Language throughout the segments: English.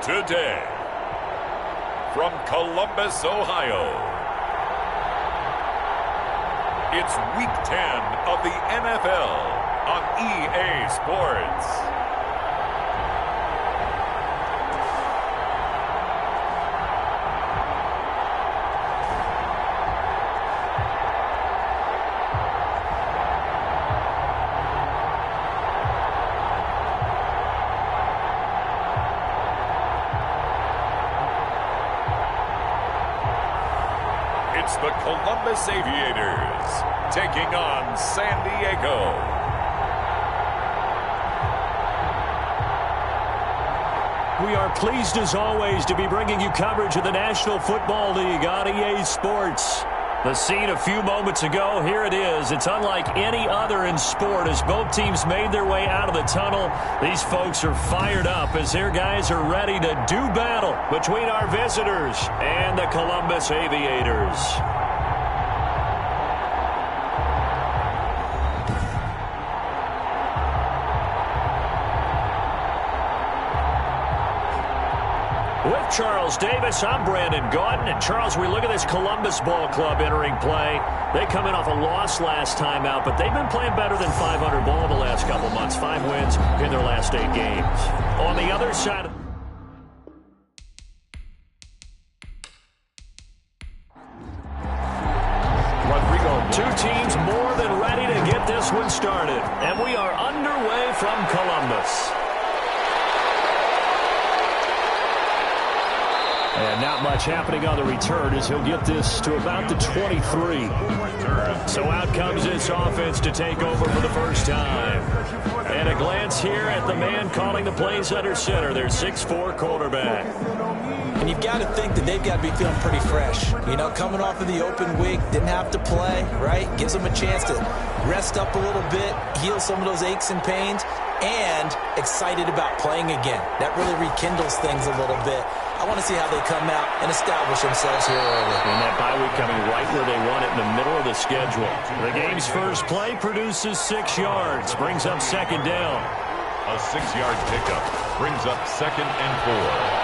Today, from Columbus, Ohio, it's Week 10 of the NFL on EA Sports. It's the Columbus Aviators taking on San Diego. We are pleased as always to be bringing you coverage of the National Football League on EA Sports. The scene a few moments ago, here it is. It's unlike any other in sport as both teams made their way out of the tunnel. These folks are fired up as their guys are ready to do battle between our visitors and the Columbus Aviators. With Charles Davis, I'm Brandon Gaudin. And Charles, we look at this Columbus Ball Club entering play. They come in off a loss last time out, but they've been playing better than 500 ball the last couple months. 5 wins in their last 8 games. On the other side of two teams more than ready to get this one started. And we are underway from Columbus. And not much happening on the return as he'll get this to about the 23. So out comes this offense to take over for the first time. And a glance here at the man calling the plays under center, their 6'4" quarterback. And you've got to think that they've got to be feeling pretty fresh. You know, coming off of the open week, didn't have to play, right? Gives them a chance to rest up a little bit, heal some of those aches and pains, and excited about playing again. That really rekindles things a little bit. I want to see how they come out and establish themselves here early. And that bye week coming right where they want it in the middle of the schedule. The game's first play produces 6 yards, brings up second down. A 6-yard pickup brings up 2nd and 4.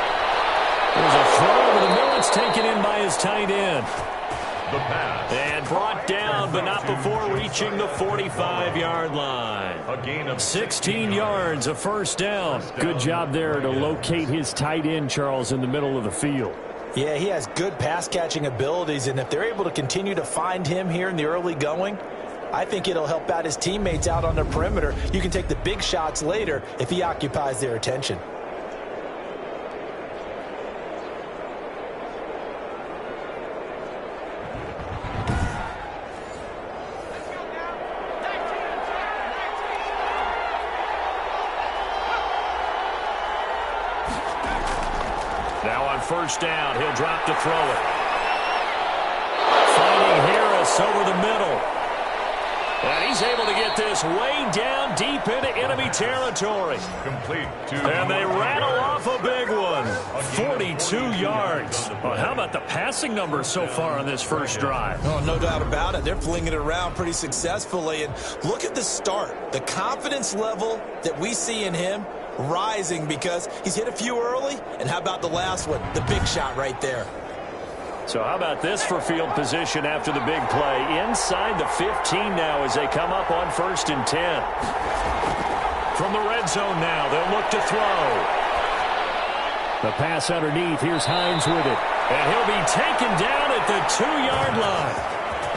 There's a throw over the middle. It's taken in by his tight end. The pass. And brought down, but not before reaching the 45-yard line. A gain of 16 yards, a first down. Good job there to locate his tight end, Charles, in the middle of the field. Yeah, he has good pass-catching abilities, and if they're able to continue to find him here in the early going, I think it'll help out his teammates out on the perimeter. You can take the big shots later if he occupies their attention. Now on first down, he'll drop to throw it. Finding Harris over the middle. And he's able to get this way down deep into enemy territory. complete to... And they rattle off a big one. 42 yards. Well, how about the passing numbers so far on this first drive? Oh, no doubt about it. They're flinging it around pretty successfully. And look at the start. The confidence level that we see in him rising because he's hit a few early. And how about the last one? The big shot right there. So how about this for field position after the big play? Inside the 15 now as they come up on 1st and 10. From the red zone now, they'll look to throw. The pass underneath. Here's Hines with it. And he'll be taken down at the 2-yard line.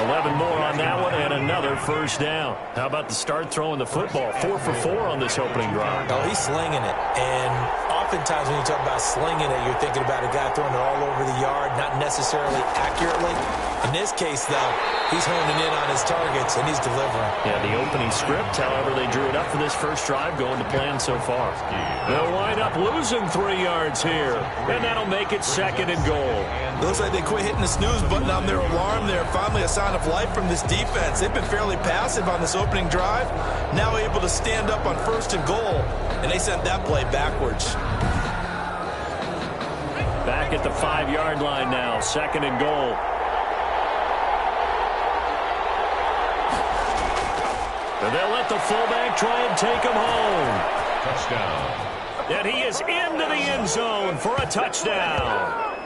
11 more on that one and another first down. How about the start throwing the football? 4 for 4 on this opening drive. Oh, he's slinging it. And oftentimes when you talk about slinging it, you're thinking about a guy throwing it all over the yard, not necessarily accurately. In this case, though, he's honing in on his targets, and he's delivering. Yeah, the opening script, however, they drew it up for this first drive, going to plan so far. They'll wind up losing 3 yards here, and that'll make it 2nd and goal. Looks like they quit hitting the snooze button on their alarm there. Finally a sign of life from this defense. They've been fairly passive on this opening drive. Now able to stand up on 1st and goal, and they sent that play backwards. Back at the 5-yard line now, 2nd and goal. And they'll let the fullback try and take him home. Touchdown. And he is into the end zone for a touchdown.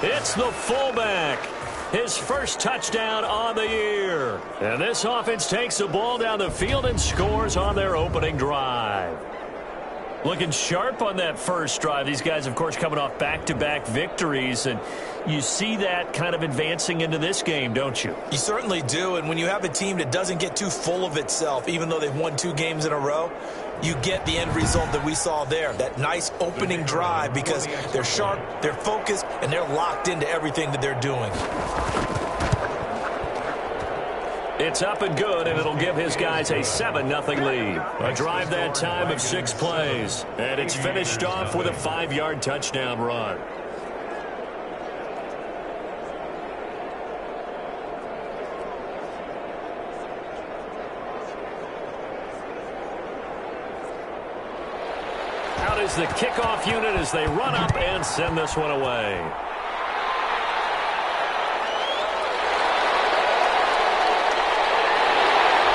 It's the fullback. His first touchdown on the year. And this offense takes the ball down the field and scores on their opening drive. Looking sharp on that first drive. These guys, of course, coming off back-to-back victories, and you see that kind of advancing into this game, don't you? You certainly do, and when you have a team that doesn't get too full of itself, even though they've won 2 games in a row, you get the end result that we saw there, that nice opening drive, because they're sharp, they're focused, and they're locked into everything that they're doing. It's up and good, and it'll give his guys a 7-0 lead. A drive that time of 6 plays, and it's finished off with a 5-yard touchdown run. Out is the kickoff unit as they run up and send this one away.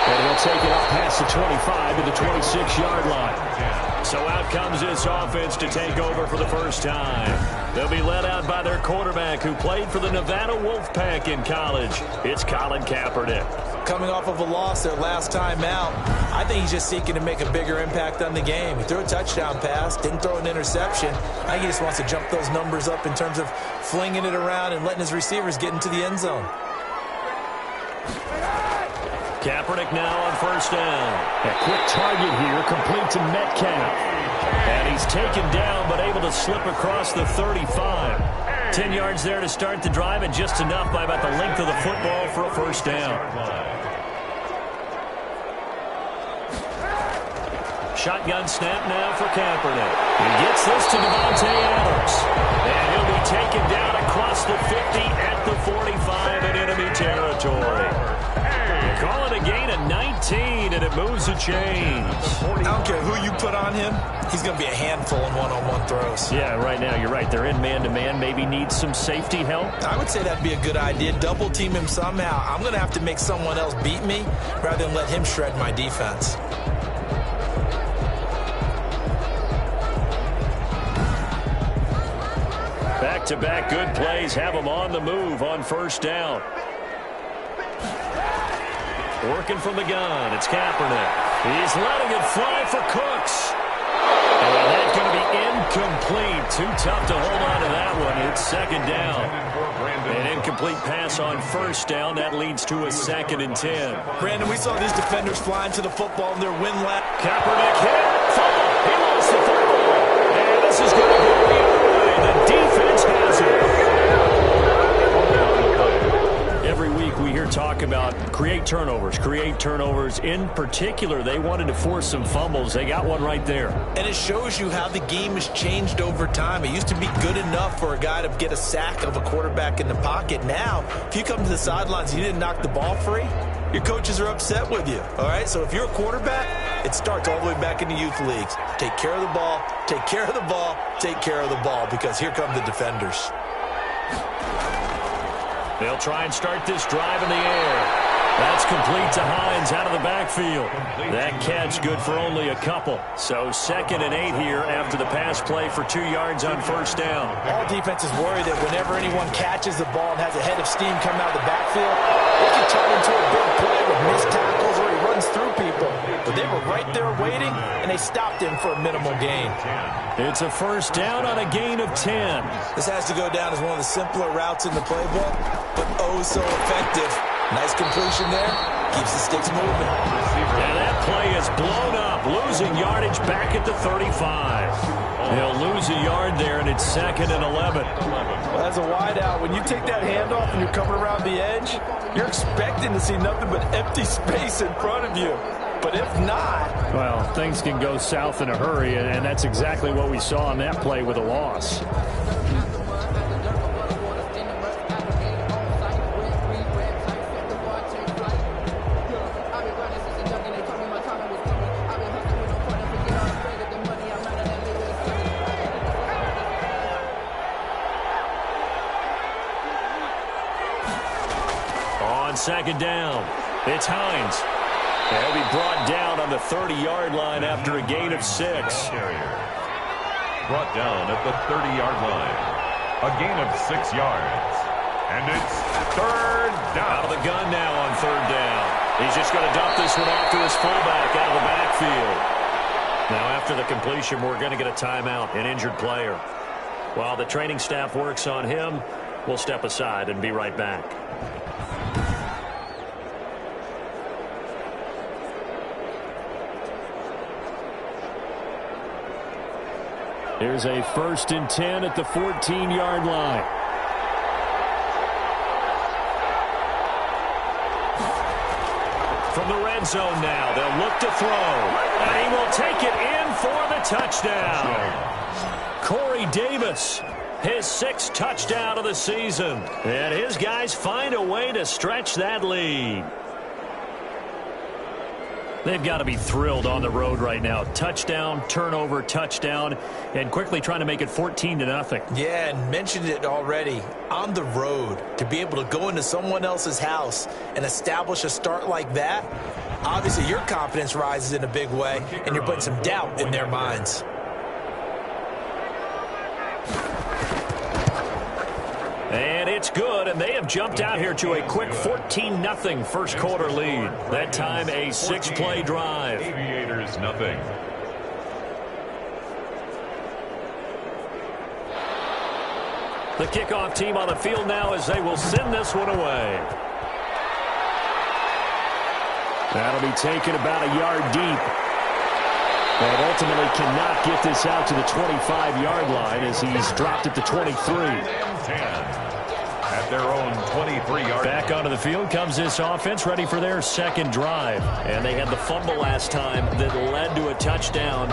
And he'll take it up past the 25 to the 26-yard line. So out comes this offense to take over for the first time. They'll be led out by their quarterback who played for the Nevada Wolfpack in college. It's Colin Kaepernick. Coming off of a loss their last time out, I think he's just seeking to make a bigger impact on the game. He threw a touchdown pass, didn't throw an interception. I think he just wants to jump those numbers up in terms of flinging it around and letting his receivers get into the end zone. Kaepernick now on first down. A quick target here, complete to Metcalf. And he's taken down, but able to slip across the 35. 10 yards there to start the drive, and just enough by about the length of the football for a first down. Shotgun snap now for Kaepernick. He gets this to Devontae Adams. And he'll be taken down across the 50 at the 45 in enemy territory. Call it a gain of 19, and it moves the chains. I don't care who you put on him. He's going to be a handful in one-on-one throws. Yeah, right now, you're right. They're in man-to-man. Maybe needs some safety help. I would say that'd be a good idea. Double team him somehow. I'm going to have to make someone else beat me rather than let him shred my defense. Back-to-back good plays have them on the move on first down. Working from the gun, it's Kaepernick. He's letting it fly for Cooks. And that's going to be incomplete. Too tough to hold on to that one. It's second down. An incomplete pass on first down. That leads to a 2nd and 10. Brandon, we saw these defenders flying to the football in their win lap. Kaepernick hit. Fumble. He lost the football. And this is going to go the other way. The defense has it. Every week we hear talk about create turnovers. In particular, they wanted to force some fumbles. They got one right there. And it shows you how the game has changed over time. It used to be good enough for a guy to get a sack of a quarterback in the pocket. Now, if you come to the sidelines and you didn't knock the ball free, your coaches are upset with you. All right, so if you're a quarterback, it starts all the way back in the youth leagues. Take care of the ball, take care of the ball, take care of the ball, because here come the defenders. They'll try and start this drive in the air. That's complete to Hines out of the backfield. That catch good for only a couple. So 2nd and 8 here after the pass play for 2 yards on first down. All defenses worry that whenever anyone catches the ball and has a head of steam coming out of the backfield, it can turn into a big play with missed tackles or he runs through people. But they were right there waiting, and they stopped him for a minimal gain. It's a first down on a gain of 10. This has to go down as one of the simpler routes in the playbook, but oh so effective. Nice completion there. Keeps the sticks moving. And that play is blown up. Losing yardage back at the 35. They'll lose a yard there, and it's 2nd and 11. Well, as a wideout, when you take that handoff and you're coming around the edge, you're expecting to see nothing but empty space in front of you. But if not... Well, things can go south in a hurry, and that's exactly what we saw on that play with a loss. Second down. It's Hines. He'll be brought down on the 30-yard line after a gain of 6. brought down at the 30-yard line. A gain of 6 yards. And it's third down. Out of the gun now on third down. He's just going to dump this one off to his fullback out of the backfield. Now after the completion, we're going to get a timeout, an injured player. While the training staff works on him, we'll step aside and be right back. Here's a 1st and 10 at the 14-yard line. From the red zone now, they'll look to throw. And he will take it in for the touchdown. Corey Davis, his 6th touchdown of the season. And his guys find a way to stretch that lead. They've got to be thrilled on the road right now. Touchdown, turnover, touchdown, and quickly trying to make it 14-0. Yeah, and mentioned it already. On the road, to be able to go into someone else's house and establish a start like that, obviously your confidence rises in a big way, and you're putting some doubt in their minds. And it's good, and they have jumped out here to a quick 14-0 first quarter lead. That time a 6-play drive. Aviators nothing. The kickoff team on the field now as they will send this one away. That'll be taken about a yard deep. But ultimately cannot get this out to the 25-yard line as he's dropped it to 23. At their own 23-yard. Back onto the field comes this offense, ready for their second drive. And they had the fumble last time that led to a touchdown.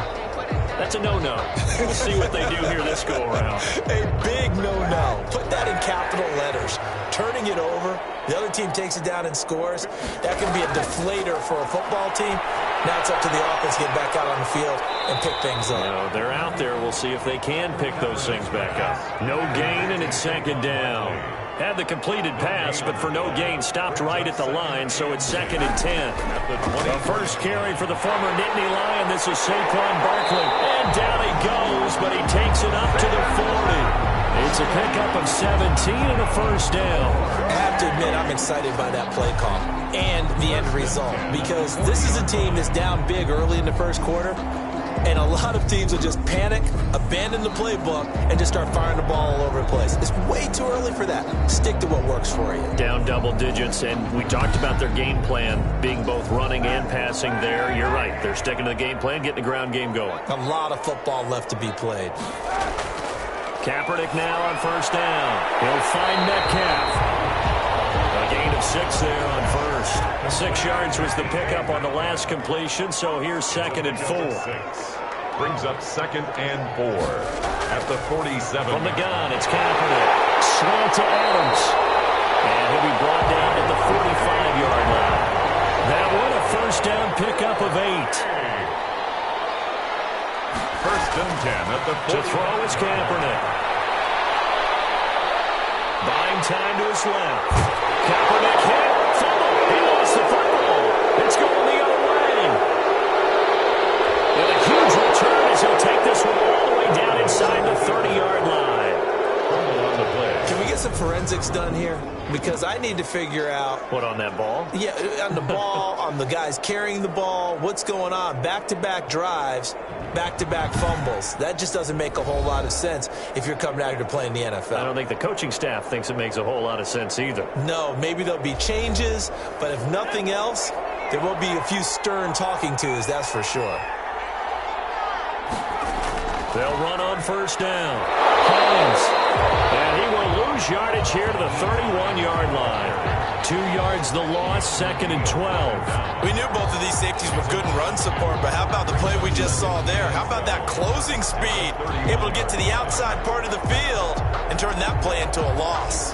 That's a no-no. We'll see what they do here this go-around. A big no-no. Put that in capital letters. Turning it over, the other team takes it down and scores. That can be a deflator for a football team. Now it's up to the offense to get back out on the field and pick things up. No, they're out there. We'll see if they can pick those things back up. No gain, and it's second down. Had the completed pass, but for no gain, stopped right at the line, so it's 2nd and 10. The first carry for the former Nittany Lion. This is Saquon Barkley. And down he goes, but he takes it up to the 40. It's a pickup of 17 and a first down. I have to admit, I'm excited by that play call and the end result, because this is a team that's down big early in the first quarter, and a lot of teams will just panic, abandon the playbook, and just start firing the ball all over the place. It's way too early for that. Stick to what works for you. Down double digits, and we talked about their game plan being both running and passing there. You're right. They're sticking to the game plan, getting the ground game going. A lot of football left to be played. Kaepernick now on first down. He'll find Metcalf. A gain of 6 there on first. 6 yards was the pickup on the last completion, so here's 2nd and 4. Brings up 2nd and 4 at the 47. From the gun, it's Kaepernick. Slant to Adams. And he'll be brought down at the 45-yard line. That one a first down pickup of 8. 1st and 10 at the 40. To throw is Kaepernick. Buying time to his left. Kaepernick hit. Fumble. He lost the football. It's going the other way. And a huge return as he'll take this one all the way down inside the 30-yard line. On the play. Can we get some forensics done here? Because I need to figure out. What, on that ball? Yeah, on the ball, on the guys carrying the ball. What's going on? Back-to-back drives, back-to-back fumbles. That just doesn't make a whole lot of sense if you're coming out here to play in the NFL. I don't think the coaching staff thinks it makes a whole lot of sense either. No, maybe there'll be changes, but if nothing else, there will be a few stern talking tos, that's for sure. They'll run on first down. Hines. And he will lose yardage here to the 31-yard line. 2 yards the loss, 2nd and 12. We knew both of these safeties were good in run support, but how about the play we just saw there? How about that closing speed? Able to get to the outside part of the field and turn that play into a loss.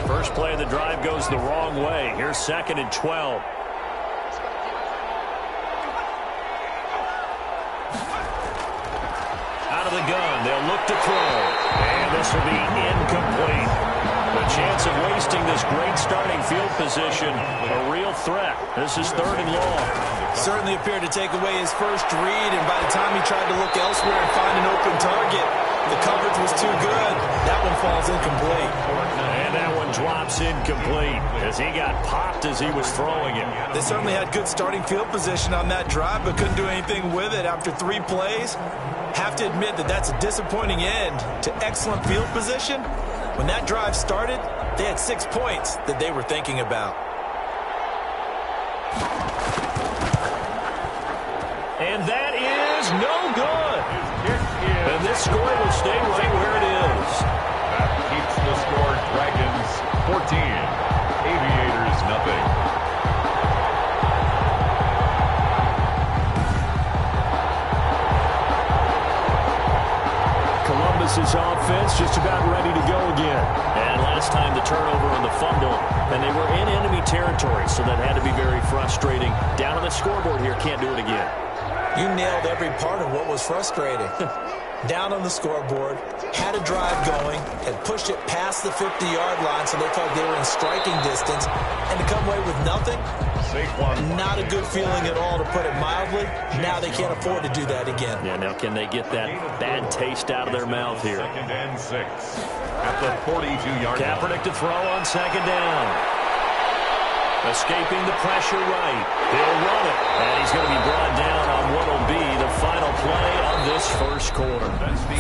First play of the drive goes the wrong way. Here's 2nd and 12. Out of the gun, they'll look to throw. And this will be incomplete. The chance of wasting this great starting field position, a real threat. This is 3rd and long. Certainly appeared to take away his first read, and by the time he tried to look elsewhere and find an open target, the coverage was too good. That one falls incomplete. And that one drops incomplete as he got popped as he was throwing it. They certainly had good starting field position on that drive, but couldn't do anything with it after 3 plays. Have to admit that that's a disappointing end to excellent field position. When that drive started, they had 6 points that they were thinking about. And that is no good. And this score will stay right where it is. That keeps the score Dragons 14, Aviators nothing. Columbus's offense just about ready to go again. And last time the turnover on the fumble, and they were in enemy territory, so that had to be very frustrating. Down on the scoreboard here, can't do it again. You nailed every part of what was frustrating. Down on the scoreboard, had a drive going, had pushed it past the 50-yard line so they thought they were in striking distance, and to come away with nothing, not a good feeling at all, to put it mildly. Now they can't afford to do that again. Yeah, now can they get that bad taste out of their mouth here? 2nd and 6 at the 42-yard line. Kaepernick to throw on 2nd down. Escaping the pressure right. He'll run it. And he's going to be brought down on what will be the final play of this first quarter.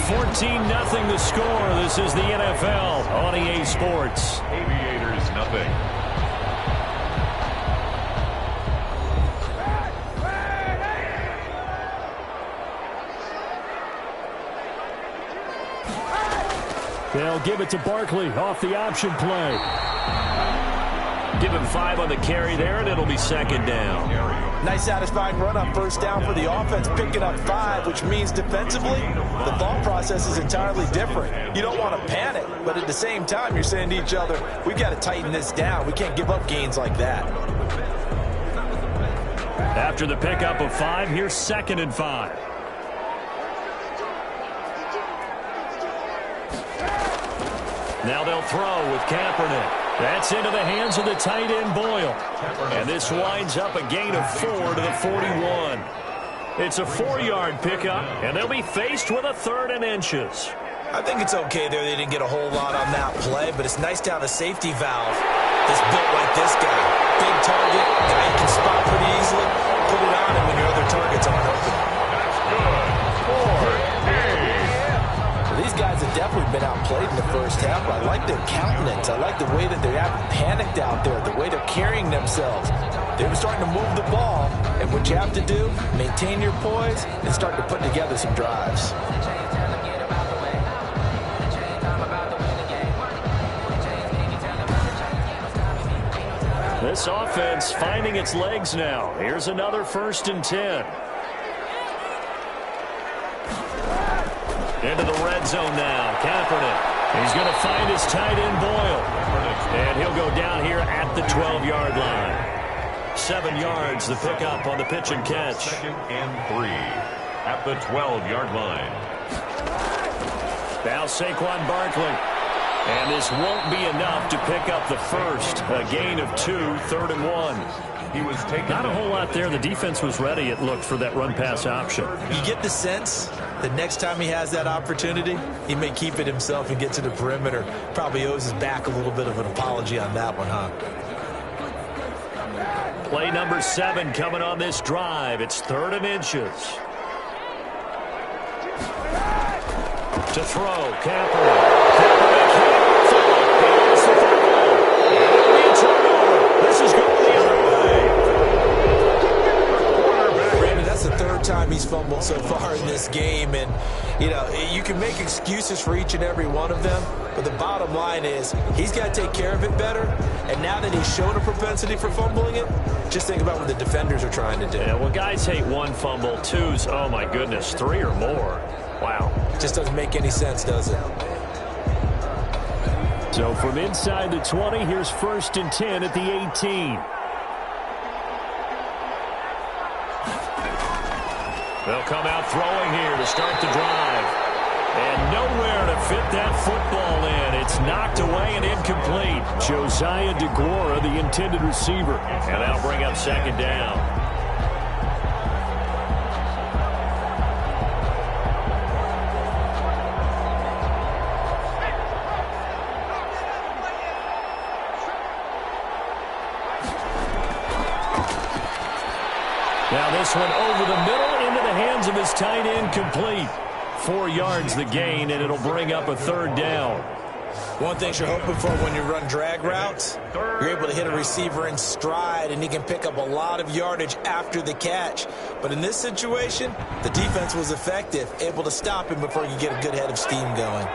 14-0 the score. This is the NFL on EA Sports. Aviators nothing. They'll give it to Barkley off the option play. Give him 5 on the carry there, and it'll be 2nd down. Nice satisfying run on 1st down for the offense, picking up 5, which means defensively, the thought process is entirely different. You don't want to panic, but at the same time, you're saying to each other, we've got to tighten this down. We can't give up gains like that. After the pickup of 5, here's 2nd and 5. Now they'll throw with Kaepernick. That's into the hands of the tight end, Boyle. And this winds up a gain of 4 to the 41. It's a 4-yard pickup, and they'll be faced with a 3rd and inches. I think it's okay there. They didn't get a whole lot on that play, but it's nice to have a safety valve that's built like this guy. Big target, guy you can spot pretty easily. Put it on him when your other targets aren't open. That's good. 4 These guys have definitely been outplayed in the first half, but I like their countenance. I like the way that they haven't panicked out there, the way they're carrying themselves. They were starting to move the ball, and what you have to do, maintain your poise and start to put together some drives. This offense finding its legs now. Here's another 1st and 10. Into the red zone now. Kaepernick. He's going to find his tight end, Boyle. And he'll go down here at the 12-yard line. 7 yards, the pickup on the pitch and catch. 2nd and 3 at the 12-yard line. Now Saquon Barkley. And this won't be enough to pick up the first. A gain of 2, 3rd and 1. He was taking not a whole lot there. The defense was ready, it looked, for that run-pass option. You get the sense that next time he has that opportunity, he may keep it himself and get to the perimeter. Probably owes his back a little bit of an apology on that one, huh? Play number 7 coming on this drive. It's 3rd and inches. To throw, Kaepernick. This is going the other way. Brandon, that's the 3rd time he's fumbled so far in this game, and you can make excuses for each and every one of them, but the bottom line is he's got to take care of it better, and now that he's shown a propensity for fumbling it, just think about what the defenders are trying to do. Yeah, well, guys hate 1 fumble, 2's, oh my goodness, 3 or more. Wow. Just doesn't make any sense, does it? So from inside the 20, here's 1st and 10 at the 18. They'll come out throwing here to start the drive. And nowhere to fit that football in. It's knocked away and incomplete. Josiah DeGuara, the intended receiver. And that'll bring up second down. Now this one over the middle into the hands of his tight end, complete. 4 yards the gain, and it'll bring up a third down. One thing you're hoping for when you run drag routes, you're able to hit a receiver in stride, and he can pick up a lot of yardage after the catch. But in this situation, the defense was effective, able to stop him before you get a good head of steam going.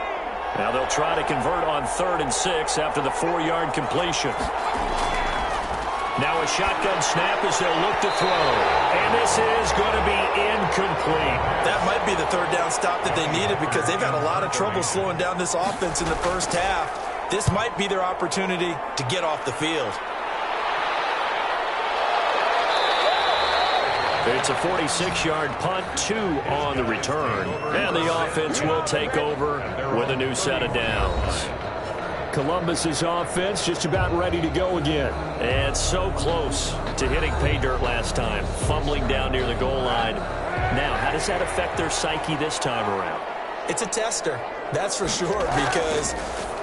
Now they'll try to convert on 3rd and 6 after the 4-yard completion. Now a shotgun snap as they'll look to throw. And this is going to be incomplete. That might be the third down stop that they needed because they've had a lot of trouble slowing down this offense in the first half. This might be their opportunity to get off the field. It's a 46-yard punt, 2 on the return. And the offense will take over with a new set of downs. Columbus's offense just about ready to go again. And so close to hitting pay dirt last time, fumbling down near the goal line. Now, how does that affect their psyche this time around? It's a tester, that's for sure, because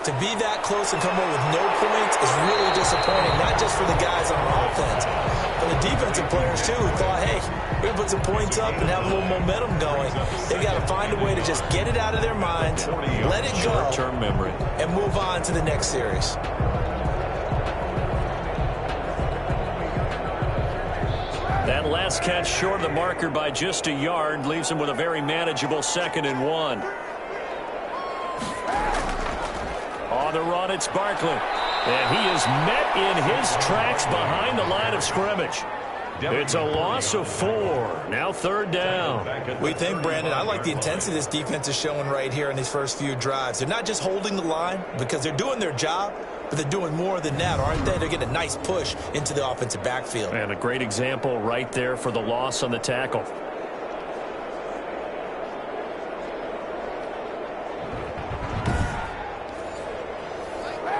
to be that close and come away with no points is really disappointing, not just for the guys on offense, but the defensive players, too, who thought, hey, we're going to put some points up and have a little momentum going. They've got to find a way to just get it out of their minds, let it go, short-term memory, and move on to the next series. That last catch short of the marker by just a yard leaves him with a very manageable 2nd and 1. On the run, it's Barkley. And he is met in his tracks behind the line of scrimmage. It's a loss of 4. Now 3rd down. We think, Brandon, I like the intensity this defense is showing right here in these first few drives. They're not just holding the line because they're doing their job, but they're doing more than that, aren't they? They're getting a nice push into the offensive backfield. And a great example right there for the loss on the tackle.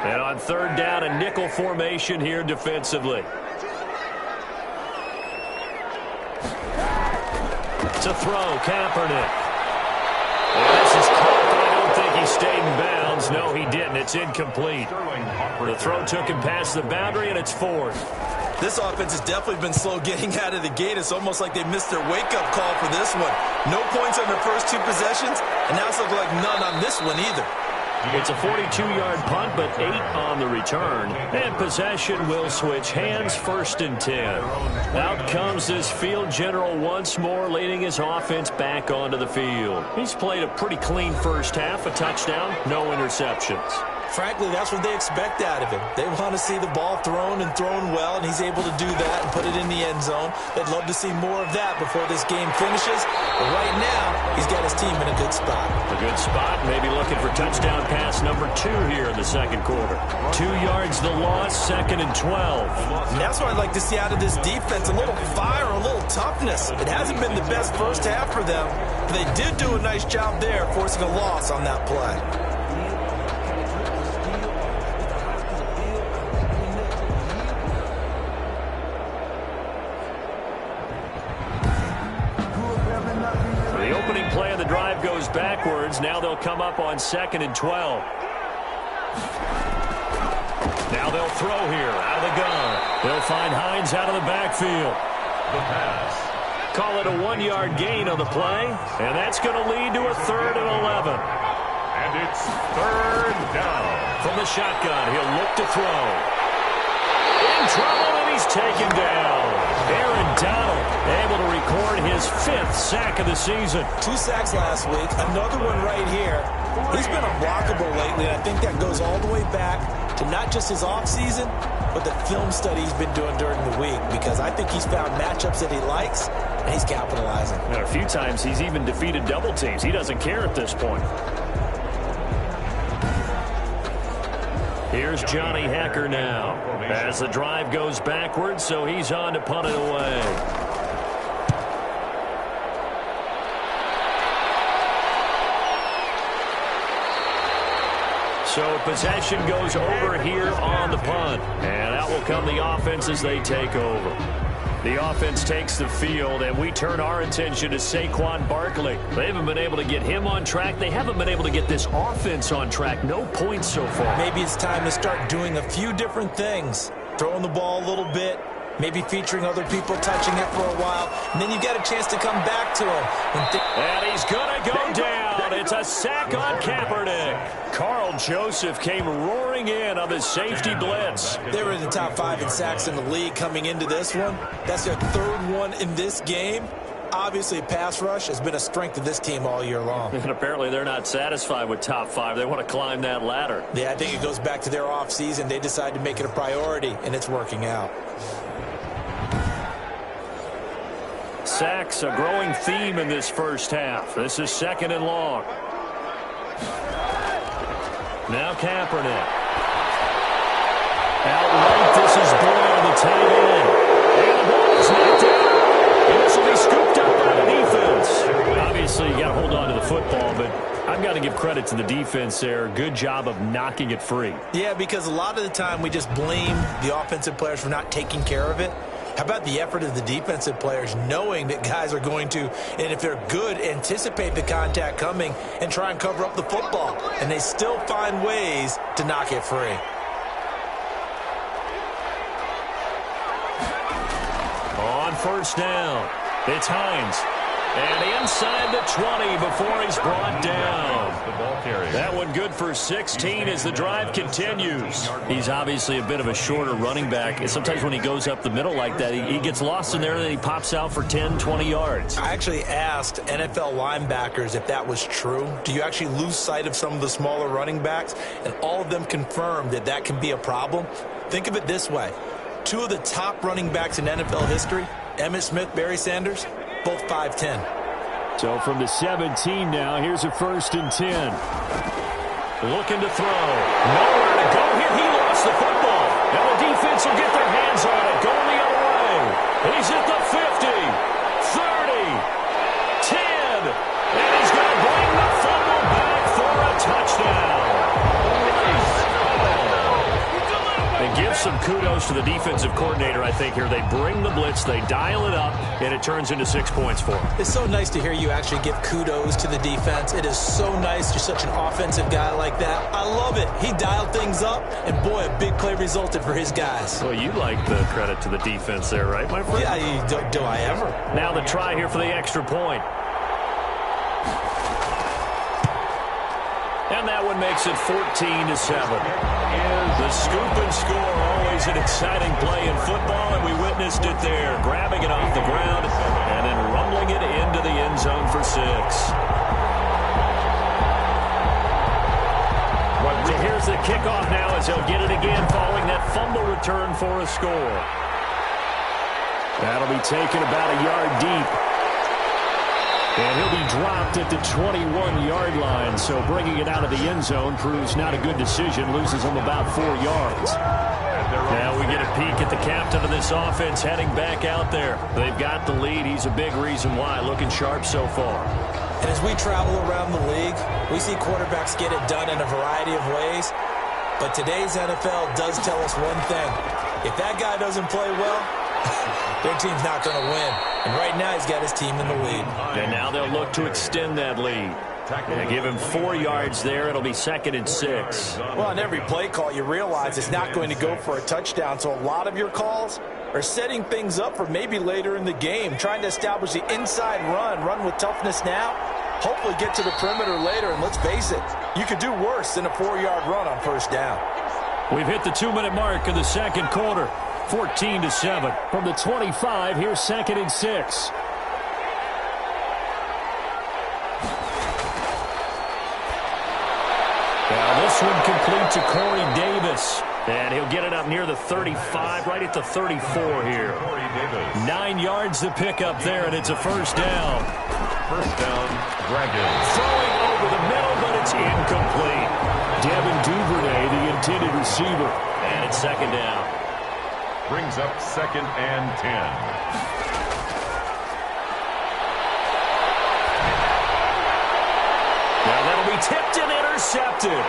And on 3rd down, a nickel formation here defensively. To throw, Kaepernick. And this is caught, but I don't think he stayed in bounds. No, he didn't. It's incomplete. The throw took him past the boundary, and it's 4th. This offense has definitely been slow getting out of the gate. It's almost like they missed their wake-up call for this one. No points on their first 2 possessions, and now it's looking like none on this one either. It's a 42-yard punt, but 8 on the return. And possession will switch hands, 1st and 10. Out comes this field general once more, leading his offense back onto the field. He's played a pretty clean first half, a touchdown, no interceptions. Frankly, that's what they expect out of him. They want to see the ball thrown and thrown well, and he's able to do that and put it in the end zone. They'd love to see more of that before this game finishes. But right now, he's got his team in a good spot. A good spot, maybe looking for touchdown pass number 2 here in the 2nd quarter. 2 yards the loss, 2nd and 12. And that's what I'd like to see out of this defense, a little fire, a little toughness. It hasn't been the best first half for them, but they did do a nice job there, forcing a loss on that play. Goes backwards. Now they'll come up on 2nd and 12. Now they'll throw here out of the gun. They'll find Hines out of the backfield. The pass. Call it a 1-yard gain on the play, and that's going to lead to a 3rd and 11. And it's 3rd down. From the shotgun, he'll look to throw. In trouble, and he's taken down. Aaron Donald able to record his 5th sack of the season. 2 sacks last week, another one right here. He's been unblockable lately, and I think that goes all the way back to not just his offseason, but the film study he's been doing during the week, because I think he's found matchups that he likes, and he's capitalizing. And a few times he's even defeated double teams. He doesn't care at this point. Here's Johnny Hacker now as the drive goes backwards, so he's on to punt it away. So possession goes over here on the punt. And out will come the offense as they take over. The offense takes the field, and we turn our attention to Saquon Barkley. They haven't been able to get him on track. They haven't been able to get this offense on track. No points so far. Maybe it's time to start doing a few different things. Throwing the ball a little bit, maybe featuring other people touching it for a while, and then you get a chance to come back to him. And he's going to go down. It's a sack on Kaepernick. Carl Joseph came roaring in on the safety blitz. They were in the top 5 in sacks in the league coming into this one. That's their 3rd one in this game. Obviously, pass rush has been a strength of this team all year long. And apparently they're not satisfied with top 5. They want to climb that ladder. Yeah, I think it goes back to their offseason. They decided to make it a priority, and it's working out. Sacks, a growing theme in this first half. This is 2nd and long. Now Kaepernick. Outright, this is Boyle, the tight end. And the ball is knocked down. And this will be scooped up by the defense. Obviously, you got to hold on to the football, but I've got to give credit to the defense there. Good job of knocking it free. Yeah, because a lot of the time we just blame the offensive players for not taking care of it. How about the effort of the defensive players knowing that guys are going to, and if they're good, anticipate the contact coming and try and cover up the football. And they still find ways to knock it free. On first down, it's Hines. And inside the 20 before he's brought down. That one good for 16 as the drive continues. He's obviously a bit of a shorter running back. And sometimes when he goes up the middle like that, he gets lost in there and then he pops out for 10, 20 yards. I actually asked NFL linebackers if that was true. Do you actually lose sight of some of the smaller running backs? And all of them confirmed that that can be a problem. Think of it this way. 2 of the top running backs in NFL history, Emmitt Smith, Barry Sanders, both 5'10". So from the 17 now, here's a 1st and 10. Looking to throw. Nowhere to go here. He lost the football. And the defense will get their hands on it. Going the other way. He's at the 50, 30, 10. And he's going to bring the fumble back for a touchdown. And give some kudos to the defensive coordinator, I think, here. They bring the blitz, they dial it up, and it turns into 6 points for them. It's so nice to hear you actually give kudos to the defense. It is so nice. You're such an offensive guy like that. I love it. He dialed things up, and boy, a big play resulted for his guys. Well, you like the credit to the defense there, right, my friend? Yeah, do I ever? Now the try here for the extra point. And that one makes it 14-7. The scoop and score, always an exciting play in football, and we witnessed it there, grabbing it off the ground and then rumbling it into the end zone for 6. So here's the kickoff now as he'll get it again following that fumble return for a score. That'll be taken about a yard deep. And he'll be dropped at the 21-yard line, so bringing it out of the end zone proves not a good decision, loses him about 4 yards. Now we get a peek at the captain of this offense heading back out there. They've got the lead. He's a big reason why, looking sharp so far. And as we travel around the league, we see quarterbacks get it done in a variety of ways. But today's NFL does tell us one thing. If that guy doesn't play well, their team's not going to win. And right now he's got his team in the lead. And now they'll look to extend that lead. They give him 4 yards there. It'll be 2nd and 6. Well, on every play call, you realize it's not going to go for a touchdown. So a lot of your calls are setting things up for maybe later in the game, trying to establish the inside run with toughness now, hopefully get to the perimeter later. And let's face it, you could do worse than a 4-yard run on first down. We've hit the 2-minute mark of the second quarter. 14-7. From the 25, here's 2nd and 6. Now this one complete to Corey Davis. And he'll get it up near the 35, right at the 34 here. 9 yards to pick up there, and it's a first down. First down, Dragons. Throwing over the middle, but it's incomplete. Devin Duvernay, the intended receiver. And it's 2nd down. Brings up 2nd and 10. Now that'll be tipped and intercepted.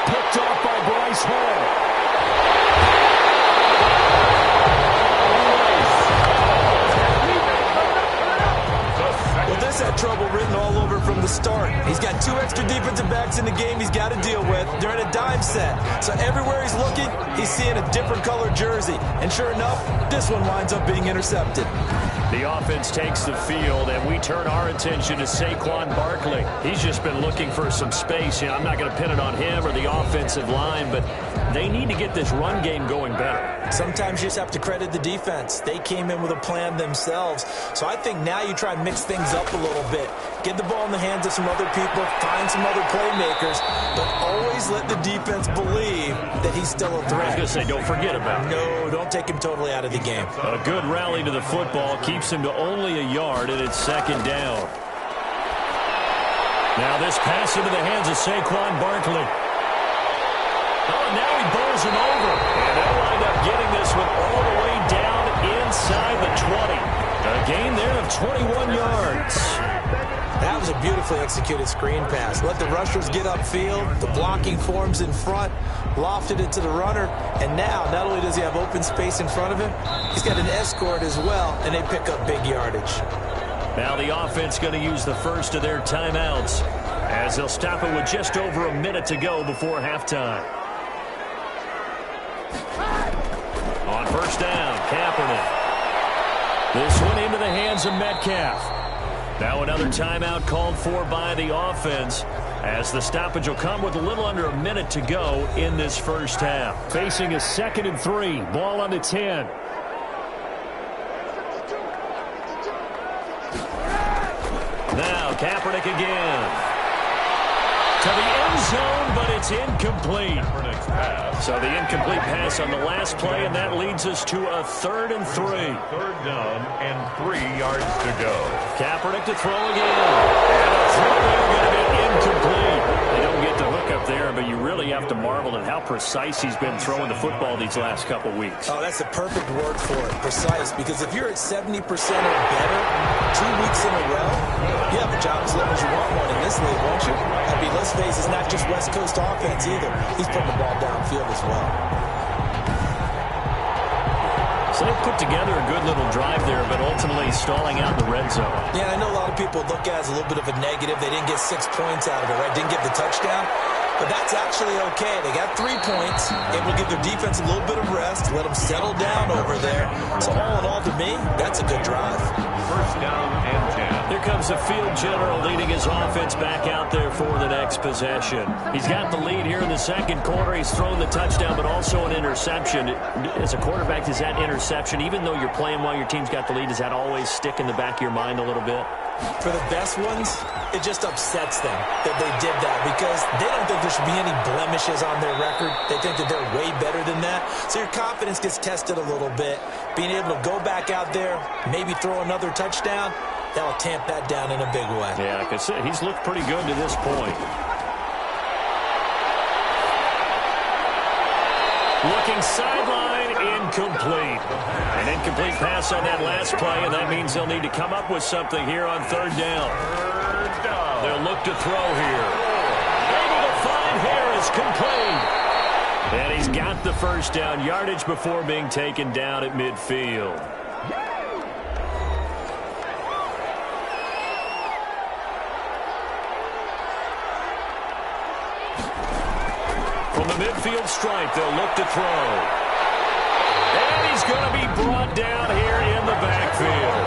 Picked off by Bryce Hall. This had trouble written all over from the start. He's got 2 extra defensive backs in the game he's got to deal with. They're in a dime set. So everywhere he's looking, he's seeing a different colored jersey. And sure enough, this one winds up being intercepted. The offense takes the field, and we turn our attention to Saquon Barkley. He's just been looking for some space. I'm not going to pin it on him or the offensive line, but they need to get this run game going better. Sometimes you just have to credit the defense. They came in with a plan themselves. So I think now you try and mix things up a little bit. Get the ball in the hands of some other people, find some other playmakers, but always let the defense believe that he's still a threat. I was going to say, don't forget about it. No, don't take him totally out of the game. A good rally to the football keeps him to only a yard, and it's second down. Now this pass into the hands of Saquon Barkley. Oh, now he bowls him over. And they'll wind up getting this one all the way down inside the 20. A gain there of 21 yards. That was a beautifully executed screen pass. Let the rushers get upfield. The blocking forms in front. Lofted it to the runner. And now, not only does he have open space in front of him, he's got an escort as well, and they pick up big yardage. Now the offense going to use the first of their timeouts as they'll stop it with just over a minute to go before halftime. On first down, Kaepernick. This one into the hands of Metcalf. Now another timeout called for by the offense as the stoppage will come with a little under a minute to go in this first half. Facing a 2nd and 3, ball on the 10. Now Kaepernick again. To the end zone, but it's incomplete. So the incomplete pass on the last play, and that leads us to a 3rd and 3. 3rd down and 3 yards to go. Kaepernick to throw again. And a throw there going to be incomplete. They don't get the hook up there, but you really have to marvel at how precise he's been throwing the football these last couple weeks. Oh, that's the perfect word for it, precise, because if you're at 70% or better 2 weeks in a row, you have a job as long as you want one in this league, won't you? I mean, let's face it, it's not just West Coast offense either. He's putting the ball downfield as well. So they put together a good little drive there, but ultimately stalling out in the red zone. Yeah, I know a lot of people look at it as a little bit of a negative. They didn't get 6 points out of it, right? Didn't get the touchdown. But that's actually okay. They got 3 points. It will give their defense a little bit of rest, let them settle down over there. So all in all, to me, that's a good drive. 1st down and 10. Here comes the field general leading his offense back out there for the next possession. He's got the lead here in the 2nd quarter. He's thrown the touchdown, but also an interception. As a quarterback, does that interception, even though you're playing while your team's got the lead, does that always stick in the back of your mind a little bit? For the best ones, it just upsets them that they did that because they don't think there should be any blemishes on their record. They think that they're way better than that. So your confidence gets tested a little bit. Being able to go back out there, maybe throw another touchdown, that'll tamp that down in a big way. Yeah, like I said, he's looked pretty good to this point. Looking sideline, incomplete. An incomplete pass on that last play, and that means they'll need to come up with something here on 3rd down. They'll look to throw here. Able to find Harris, complete. And he's got the first down, yardage before being taken down at midfield. From the midfield stripe, they'll look to throw. And he's going to be brought down here in the backfield.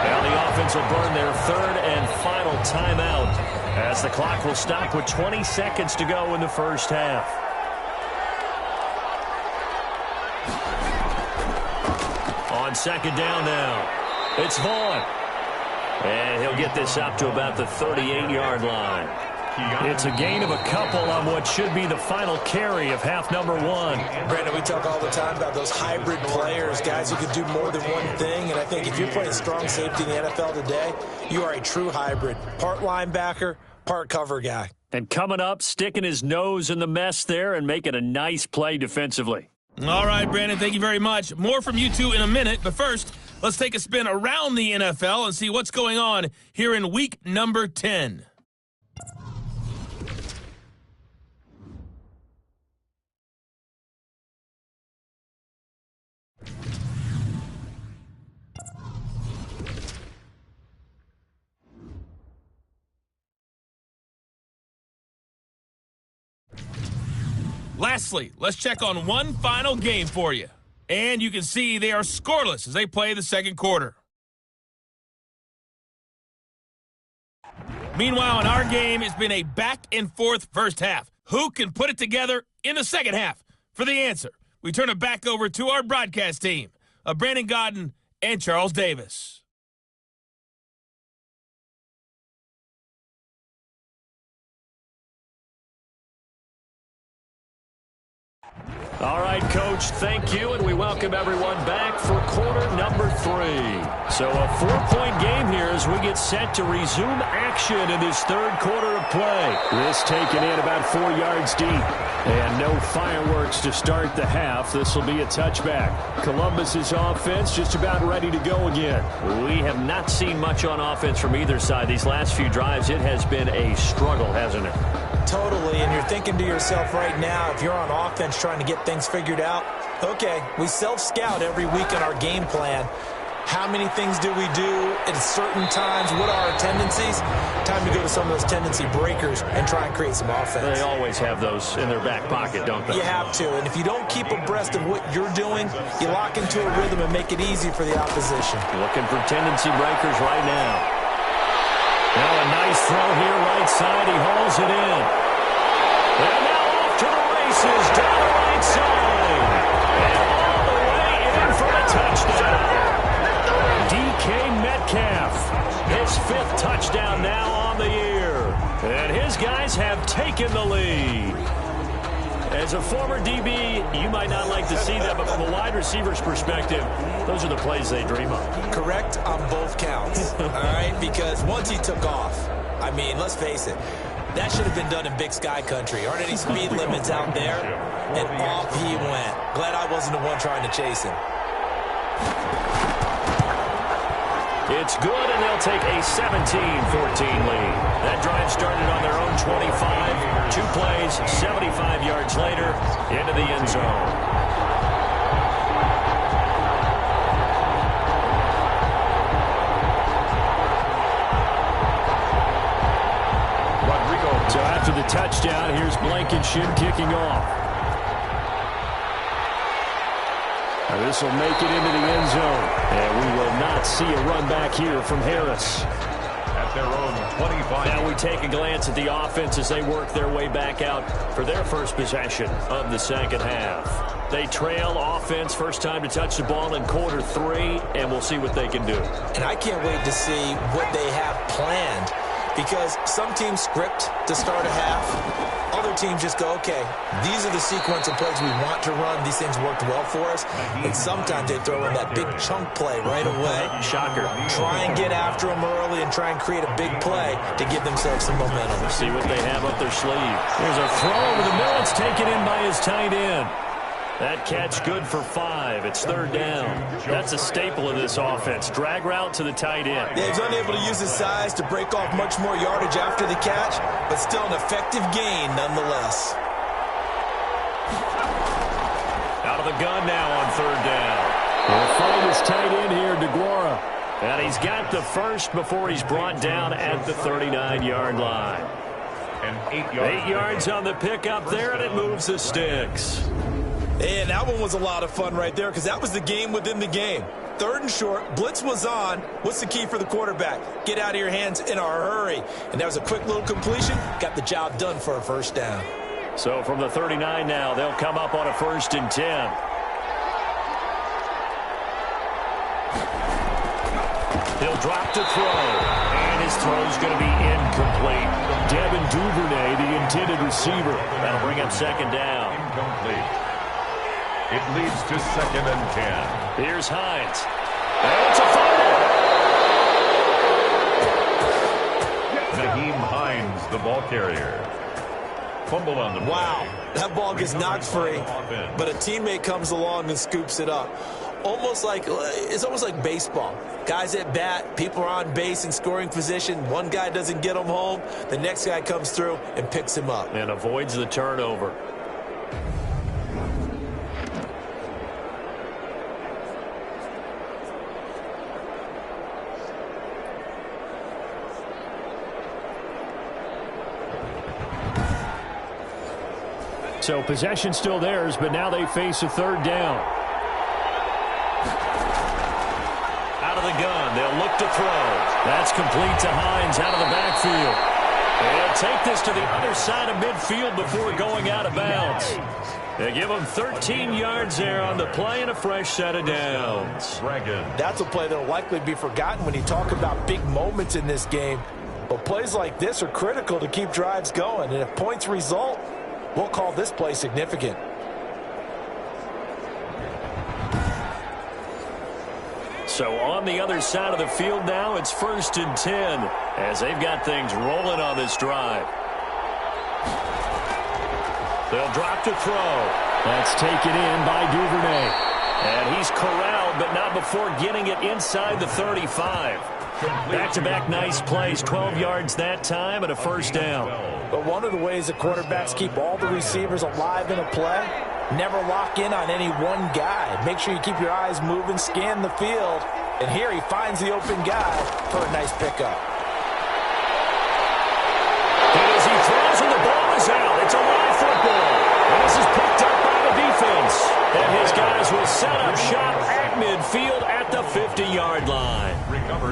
Now the offense will burn their 3rd and final timeout as the clock will stop with 20 seconds to go in the first half. On 2nd down now, it's Vaughn. And he'll get this up to about the 38-yard line. It's a gain of a couple on what should be the final carry of half number 1. Brandon, we talk all the time about those hybrid players, guys who can do more than one thing. And I think if you're playing strong safety in the NFL today, you are a true hybrid. Part linebacker, part cover guy. And coming up, sticking his nose in the mess there and making a nice play defensively. All right, Brandon, thank you very much. More from you two in a minute. But first, let's take a spin around the NFL and see what's going on here in week number 10. Lastly, let's check on one final game for you. And you can see they are scoreless as they play the second quarter. Meanwhile, in our game, it's been a back-and-forth first half. Who can put it together in the second half? For the answer, we turn it back over to our broadcast team of Brandon Godden and Charles Davis. All right, Coach, thank you, and we welcome everyone back for quarter number 3. So a 4-point game here as we get set to resume action in this third quarter of play. This taken in about 4 yards deep, and no fireworks to start the half. This will be a touchback. Columbus's offense just about ready to go again. We have not seen much on offense from either side. These last few drives, it has been a struggle, hasn't it? Totally, and you're thinking to yourself right now, if you're on offense trying to get things figured out, okay, we self-scout every week in our game plan. How many things do we do at certain times? What are our tendencies? Time to go to some of those tendency breakers and try and create some offense. They always have those in their back pocket, don't they? You have to, and if you don't keep abreast of what you're doing, you lock into a rhythm and make it easy for the opposition. Looking for tendency breakers right now. Now a nice throw here right side. He hauls it in. And now off to the races down the right side. And all the way in for a touchdown. DK Metcalf, his 5th touchdown now on the year. And his guys have taken the lead. As a former DB, you might not like to see that, but from a wide receiver's perspective, those are the plays they dream of. Correct on both counts, all right? Because once he took off, I mean, let's face it, that should have been done in Big Sky country. Aren't any speed limits out there? And off he went. Glad I wasn't the one trying to chase him. It's good, and they'll take a 17-14 lead. That drive started on their own 25. 2 plays, 75 yards later, into the end zone. So after the touchdown, here's Blankenship kicking off. This will make it into the end zone. And we will not see a run back here from Harris. At their own 25. Now we take a glance at the offense as they work their way back out for their first possession of the second half. They trail offense, first time to touch the ball in quarter 3, and we'll see what they can do. And I can't wait to see what they have planned, because some teams script to start a half. Other teams just go, okay, these are the sequence of plays we want to run. These things worked well for us. And sometimes they throw in that big chunk play right away. Shocker. Try and get after them early and try and create a big play to give themselves some momentum. See what they have up their sleeve. There's a throw over the middle. It's taken in by his tight end. That catch good for 5. It's 3rd down. That's a staple of this offense. Drag route to the tight end. Yeah, he's unable to use his size to break off much more yardage after the catch, but still an effective gain nonetheless. Out of the gun now on 3rd down. He'll find his tight end here, DeGuara. And he's got the first before he's brought down at the 39-yard line. And 8 yards on the pickup there, and it moves the sticks. And that one was a lot of fun right there, because that was the game within the game. 3rd and short, blitz was on. What's the key for the quarterback? Get out of your hands in a hurry. And that was a quick little completion. Got the job done for a first down. So from the 39 now, they'll come up on a 1st and 10. He'll drop to throw. And his throw's going to be incomplete. Devin Duvernay, the intended receiver. That'll bring up 2nd down. Incomplete. It leads to 2nd and 10. Here's Hines. And it's a fumble. Naheem Hines, the ball carrier. Fumble on the play. Wow, that ball gets knocked free, but a teammate comes along and scoops it up. It's almost like baseball. Guys at bat, people are on base in scoring position. One guy doesn't get him home. The next guy comes through and picks him up. And avoids the turnover. So possession still theirs, but now they face a third down. Out of the gun, they'll look to throw. That's complete to Hines out of the backfield. They'll take this to the other side of midfield before going out of bounds. They give them 13 yards there on the play and a fresh set of downs. That's a play that will likely be forgotten when you talk about big moments in this game. But plays like this are critical to keep drives going. And if points result, we'll call this play significant. So on the other side of the field now, it's 1st and 10 as they've got things rolling on this drive. They'll drop to throw. That's taken in by Duvernay. And he's corralled, but not before getting it inside the 35. Back-to-back nice plays, 12 yards that time and a first down. But one of the ways that quarterbacks keep all the receivers alive in a play, never lock in on any one guy. Make sure you keep your eyes moving, scan the field. And here he finds the open guy for a nice pickup. And as he throws and the ball is out, it's a live football. And this is picked up by the defense. And his guys will set up shop at midfield at the 50-yard line.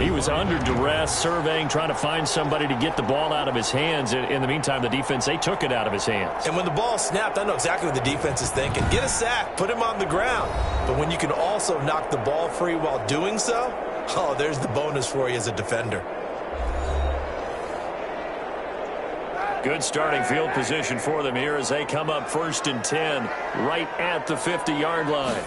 He was under duress, surveying, trying to find somebody to get the ball out of his hands. In the meantime, the defense, they took it out of his hands. And when the ball snapped, I know exactly what the defense is thinking. Get a sack, put him on the ground. But when you can also knock the ball free while doing so, oh, there's the bonus for you as a defender. Good starting field position for them here as they come up 1st and 10 right at the 50-yard line.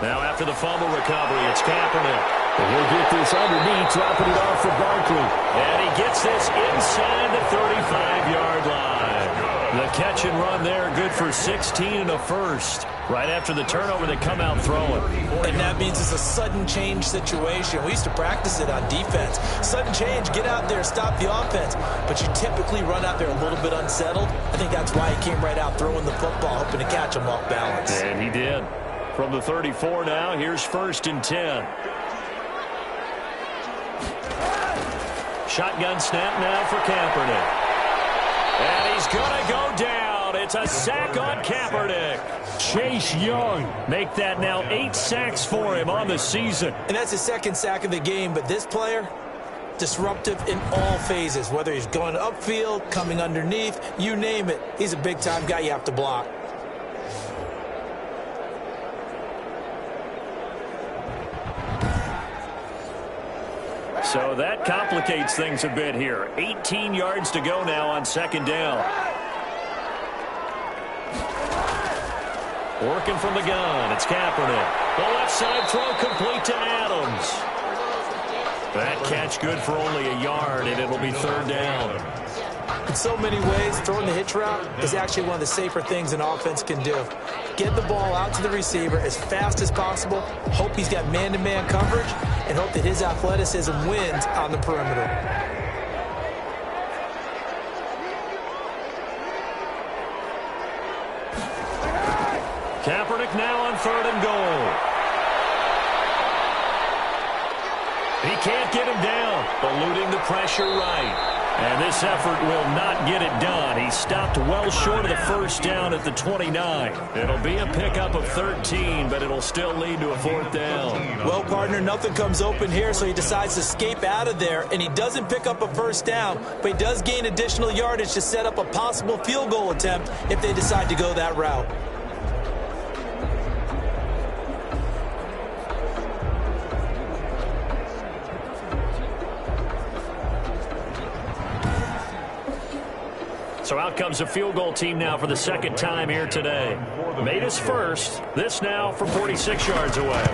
Now after the fumble recovery, it's Kaepernick. And he'll get this underneath, dropping it off for Barkley. And he gets this inside the 35-yard line. The catch and run there, good for 16 and a first. Right after the turnover, they come out throwing. And that means it's a sudden change situation. We used to practice it on defense. Sudden change, get out there, stop the offense. But you typically run out there a little bit unsettled. I think that's why he came right out throwing the football, hoping to catch him off balance. And he did. From the 34 now, here's 1st and 10. Shotgun snap now for Kaepernick. And he's going to go down. It's a sack on Kaepernick. Chase Young make that now 8 sacks for him on the season. And that's his second sack of the game, but this player, disruptive in all phases, whether he's going upfield, coming underneath, you name it. He's a big-time guy you have to block. So that complicates things a bit here. 18 yards to go now on 2nd down. Working from the gun, it's Kaepernick. The left side throw complete to Adams. That catch good for only a yard, and it'll be 3rd down. In so many ways, throwing the hitch route is actually one of the safer things an offense can do. Get the ball out to the receiver as fast as possible, hope he's got man-to-man coverage, and hope that his athleticism wins on the perimeter. Kaepernick now on 3rd and goal. He can't get him down, eluding the pressure right. And this effort will not get it done. He stopped well short of the first down at the 29. It'll be a pickup of 13, but it'll still lead to a 4th down. Well, partner, nothing comes open here, so he decides to escape out of there, and he doesn't pick up a first down, but he does gain additional yardage to set up a possible field goal attempt if they decide to go that route. So out comes a field goal team now for the 2nd time here today. Made his first. This now from 46 yards away.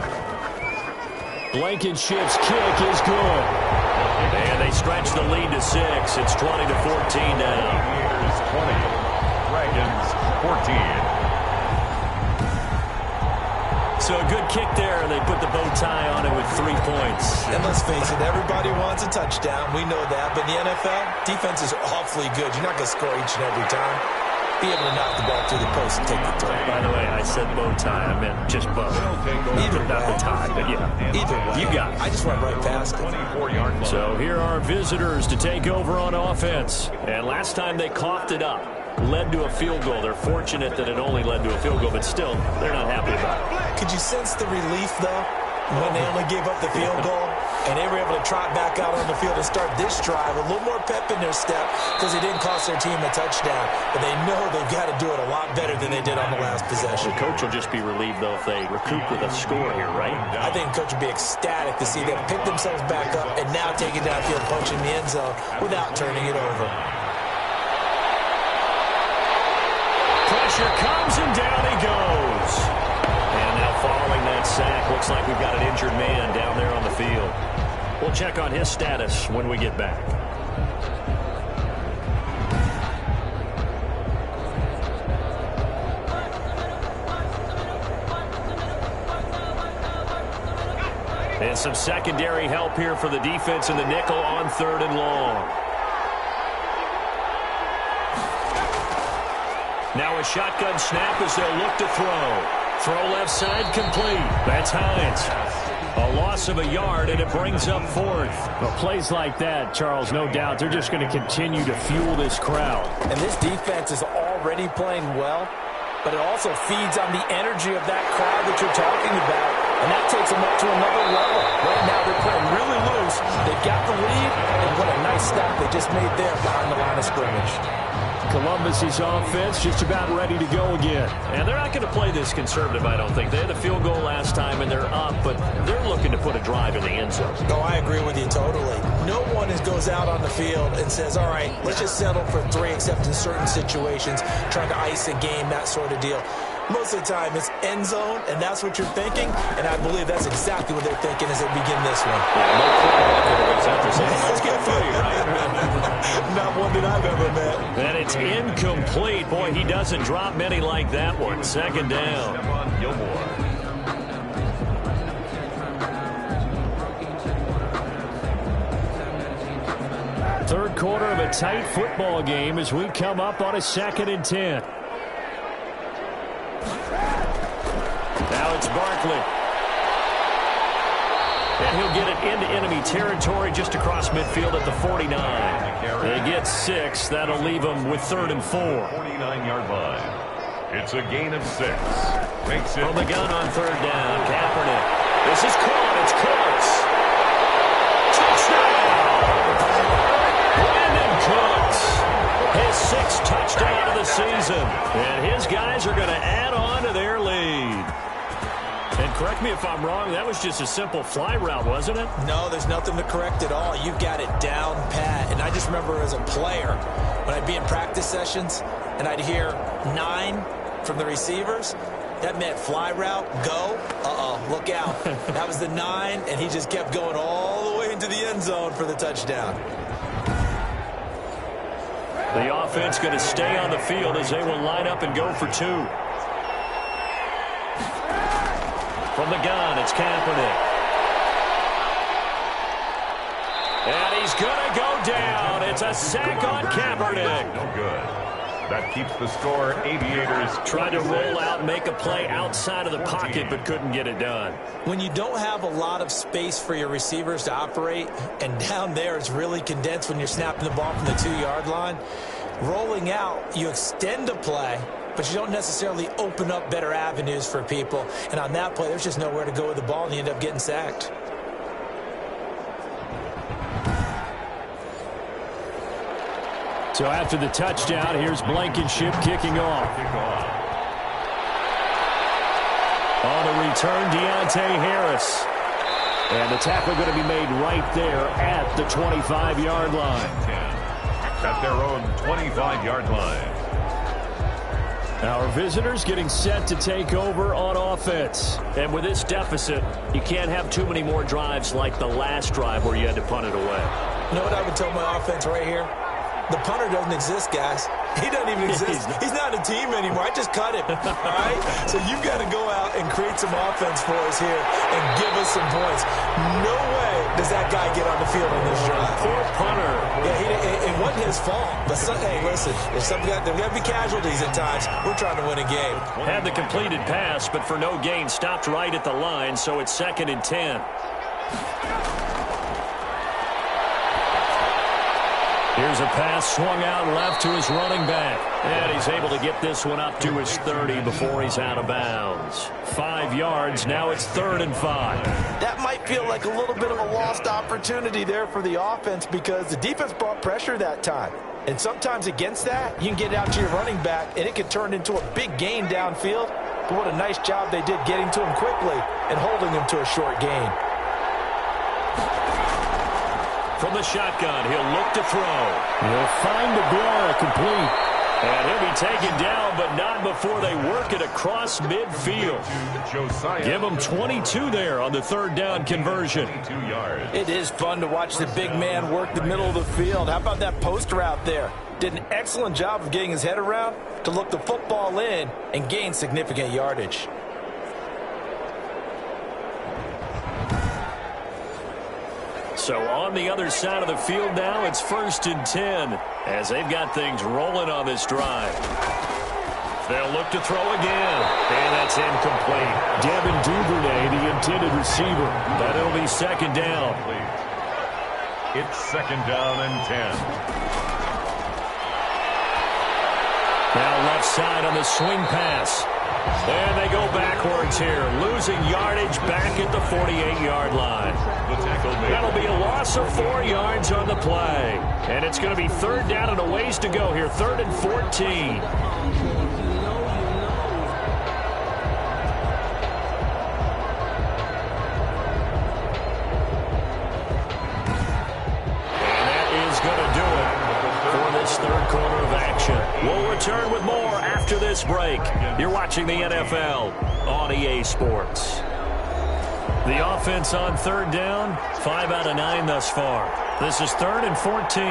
Blankenship's kick is good. And they stretch the lead to 6. It's 20-14 now. Here's 20. Dragons 14. So a good kick there, and they put the bow tie on it with 3 points. And let's face it, everybody wants a touchdown. We know that. But in the NFL, defense is awfully good. You're not going to score each and every time. Be able to knock the ball through the post and take the throw. By the way, I said bow tie. I meant just bow. Either way. Not the tie, but yeah. Either way. You got it. I just went right past it. So here are visitors to take over on offense. And last time they coughed it up. led to a field goal. They're fortunate that it only led to a field goal, but still, they're not happy about it. Could you sense the relief, though, when they only gave up the field goal and they were able to trot back out on the field and start this drive a little more pep in their step because it didn't cost their team a touchdown, but they know they've got to do it a lot better than they did on the last possession. The coach will just be relieved, though, if they recoup with a score here, right? I think the coach would be ecstatic to see them pick themselves back up and now take it downfield, punching the end zone without turning it over. Pressure comes, and down he goes. And now following that sack, looks like we've got an injured man down there on the field. We'll check on his status when we get back. And some secondary help here for the defense in the nickel on 3rd and long. Now a shotgun snap as they'll look to throw. Throw left side complete. That's Hines. A loss of a yard, and it brings up 4th. Well, plays like that, Charles, no doubt, they're just going to continue to fuel this crowd. And this defense is already playing well, but it also feeds on the energy of that crowd that you're talking about, and that takes them up to another level. Right now they're playing really loose. They've got the lead, and what a nice stop they just made there behind the line of scrimmage. Columbus's offense just about ready to go again. And they're not going to play this conservative, I don't think. They had a field goal last time, and they're up, but they're looking to put a drive in the end zone. No, I agree with you totally. No one goes out on the field and says, all right, let's just settle for 3, except in certain situations, trying to ice a game, that sort of deal. Most of the time, it's end zone, and that's what you're thinking, and I believe that's exactly what they're thinking as they begin this one. Yeah, no quarterback let's get through, right? Not one that I've ever met. And it's incomplete. Boy, he doesn't drop many like that one. 2nd down. Third quarter of a tight football game as we come up on a 2nd and 10. Now it's Barkley. And he'll get it into enemy territory just across midfield at the 49. They get 6. That'll leave them with 3rd and 4. 49-yard line. It's a gain of 6. Makes it from the gun on 3rd down. Kaepernick. This is caught. It's close. Touchdown! Brandon Cooks. His 6th touchdown of the season. And his guys are going to add on to their lead. And correct me if I'm wrong, that was just a simple fly route, wasn't it? No, there's nothing to correct at all. You've got it down pat. And I just remember as a player, when I'd be in practice sessions and I'd hear 9 from the receivers, that meant fly route, go, look out. That was the 9, and he just kept going all the way into the end zone for the touchdown. The offense going to stay on the field as they will line up and go for 2. From the gun, it's Kaepernick. And he's going to go down. It's a sack on Kaepernick. no good. That keeps the score. Aviators tried to roll out, make a play outside of the pocket, but couldn't get it done. When you don't have a lot of space for your receivers to operate, and down there it's really condensed when you're snapping the ball from the 2-yard line, rolling out, you extend a play, but you don't necessarily open up better avenues for people. And on that play, there's just nowhere to go with the ball, and you end up getting sacked. So after the touchdown, here's Blankenship kicking off. On the return, Deontay Harris. And the tackle going to be made right there at the 25-yard line. At their own 25-yard line. Our visitors getting set to take over on offense. And with this deficit, you can't have too many more drives like the last drive where you had to punt it away. You know what I would tell my offense right here? The punter doesn't exist, guys. He doesn't even exist. He's not a team anymore. I just cut him, all right? So you've got to go out and create some offense for us here and give us some points. No way does that guy get on the field on this drive. Poor punter. Yeah, it wasn't his fault. But, hey, listen, if something there got to be casualties at times. We're trying to win a game. Had the completed pass, but for no gain, stopped right at the line, so it's 2nd and 10. Here's a pass swung out left to his running back. And he's able to get this one up to his 30 before he's out of bounds. 5 yards. Now it's 3rd and 5. That might feel like a little bit of a lost opportunity there for the offense because the defense brought pressure that time. And sometimes against that, you can get it out to your running back, and it can turn into a big gain downfield. But what a nice job they did getting to him quickly and holding him to a short gain. From the shotgun, he'll look to throw. He'll find DeGuara complete. And he'll be taken down, but not before they work it across midfield. Give him 22 there on the 3rd down conversion. It is fun to watch the big man work the middle of the field. How about that post route there? Did an excellent job of getting his head around to look the football in and gain significant yardage. So on the other side of the field now, it's 1st and 10 as they've got things rolling on this drive. They'll look to throw again, and that's incomplete. Devin Duvernay, the intended receiver. But it'll be 2nd down. It's 2nd down and 10. Now left side on the swing pass. And they go backwards here, losing yardage back at the 48-yard line. That'll be a loss of 4 yards on the play. And it's going to be 3rd down and a ways to go here, 3rd and 14. Quarter of action. We'll return with more after this break. You're watching the NFL on EA Sports. The offense on 3rd down, 5 out of 9 thus far. This is 3rd and 14.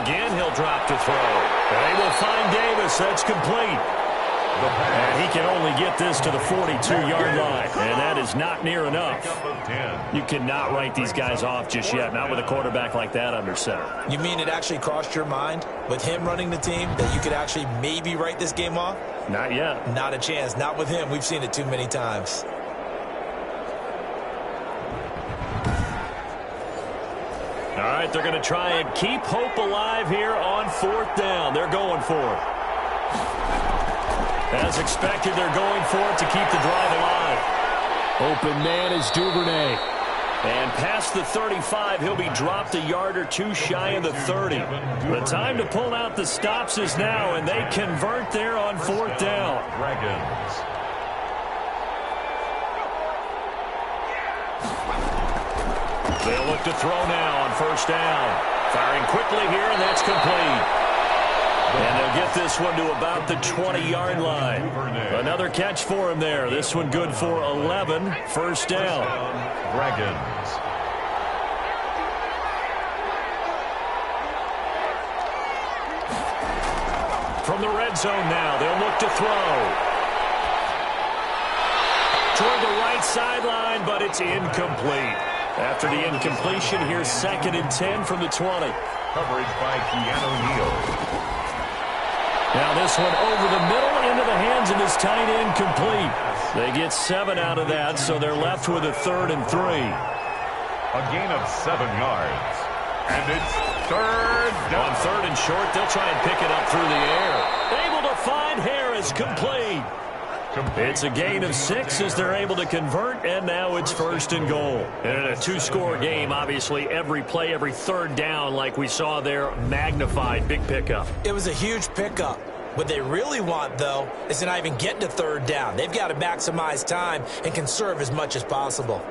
Again, he'll drop to throw. They will find Davis. That's complete. And he can only get this to the 42-yard line, and that is not near enough. You cannot write these guys off just yet, not with a quarterback like that under center. You mean it actually crossed your mind with him running the team that you could actually maybe write this game off? Not yet. Not a chance. Not with him. We've seen it too many times. All right, they're going to try and keep hope alive here on 4th down. They're going for it. As expected, they're going for it to keep the drive alive. Open man is Duvernay. And past the 35, he'll be dropped a yard or two shy of the 30. The time to pull out the stops is now, and they convert there on 4th down. Dragons. They'll look to throw now on 1st down. Firing quickly here, and that's complete. And they'll get this one to about the 20-yard line. Another catch for him there. This one good for 11. 1st down. Dragons. From the red zone now, they'll look to throw. Toward the right sideline, but it's incomplete. After the incompletion, here's 2nd and 10 from the 20. Coverage by Keanu Neal. Now this one over the middle into the hands of his tight end complete. They get 7 out of that, so they're left with a 3rd and 3. A gain of 7 yards. And it's 3rd down. On 3rd and short, they'll try and pick it up through the air. Able to find Harris complete. It's a gain of 6 as they're able to convert, and now it's 1st and goal. And in a 2-score game, obviously, every play, every 3rd down, like we saw there, magnified. Big pickup. It was a huge pickup. What they really want, though, is to not even get to 3rd down. They've got to maximize time and conserve as much as possible.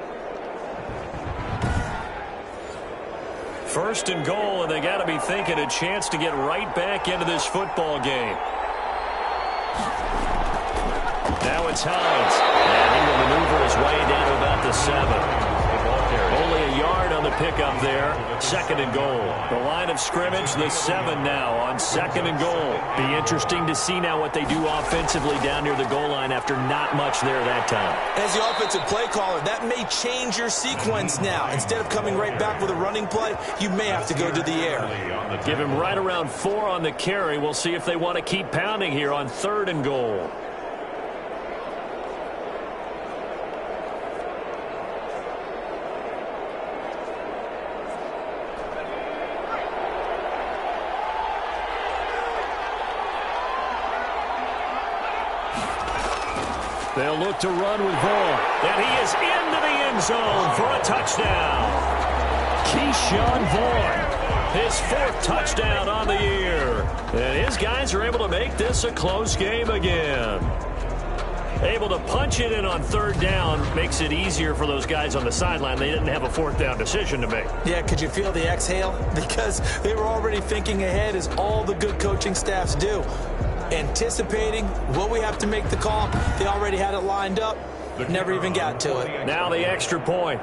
1st and goal, and they got to be thinking a chance to get right back into this football game. Now it's Hines, and he will maneuver his way down to about the 7. Only a yard on the pickup there. 2nd and goal. The line of scrimmage, the 7 now on 2nd and goal. Be interesting to see now what they do offensively down near the goal line after not much there that time. As the offensive play caller, that may change your sequence now. Instead of coming right back with a running play, you may have to go to the air. Give him right around 4 on the carry. We'll see if they want to keep pounding here on 3rd and goal. They'll look to run with Vaughn. And he is into the end zone for a touchdown. Keyshawn Vaughn, his 4th touchdown on the year. And his guys are able to make this a close game again. Able to punch it in on 3rd down makes it easier for those guys on the sideline. They didn't have a 4th down decision to make. Yeah, could you feel the exhale? Because they were already thinking ahead, as all the good coaching staffs do. Anticipating what we have to make the call. They already had it lined up. Never even got to it. Now the extra point.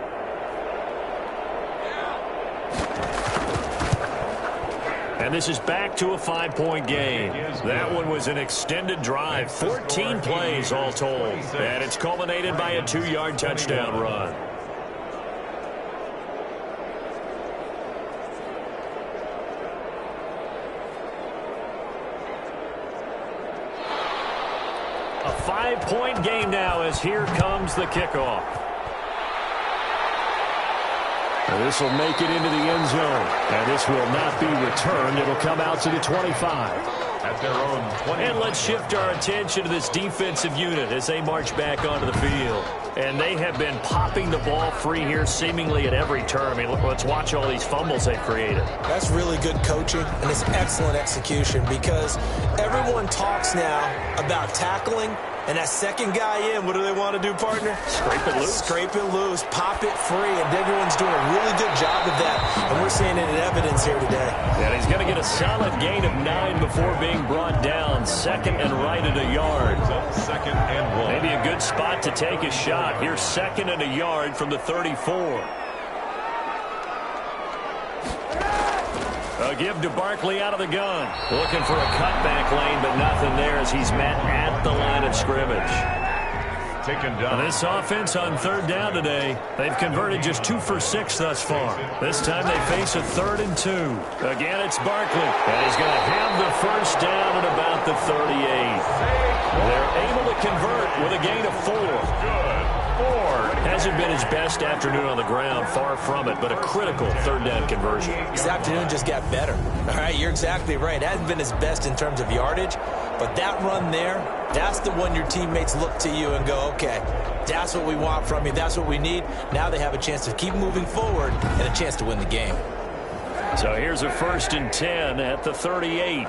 And this is back to a 5-point game. That one was an extended drive, 14 plays all told. And it's culminated by a 2-yard touchdown run. A 5-point game now as here comes the kickoff. And this will make it into the end zone. And this will not be returned. It'll come out to the 25. At their own 20. And let's shift our attention to this defensive unit as they march back onto the field. And they have been popping the ball free here seemingly at every turn. I mean, let's watch all these fumbles they've created. That's really good coaching, and it's excellent execution, because everyone talks now about tackling, and that second guy in, what do they want to do, partner? Scrape it loose. Scrape it loose, pop it free, and everyone's doing a really good job of that, and we're seeing it in evidence here today. And he's going to get a solid gain of 9 before being brought down. 2nd and right at a yard. 2nd and 1. Maybe a good spot to take a shot. Here's 2nd and a yard from the 34. A give to Barkley out of the gun. Looking for a cutback lane, but nothing there as he's met at the line of scrimmage. Taken down. This offense on 3rd down today, they've converted just 2 for 6 thus far. This time they face a 3rd and 2. Again, it's Barkley, and he's going to have the 1st down at about the 38. They're able to convert with a gain of 4. Good. Ford. Hasn't been his best afternoon on the ground, far from it, but a critical 3rd down conversion. This afternoon just got better. All right, you're exactly right. It hasn't been his best in terms of yardage, but that run there, that's the one your teammates look to you and go, okay, that's what we want from you. That's what we need. Now they have a chance to keep moving forward and a chance to win the game. So here's a 1st and 10 at the 38.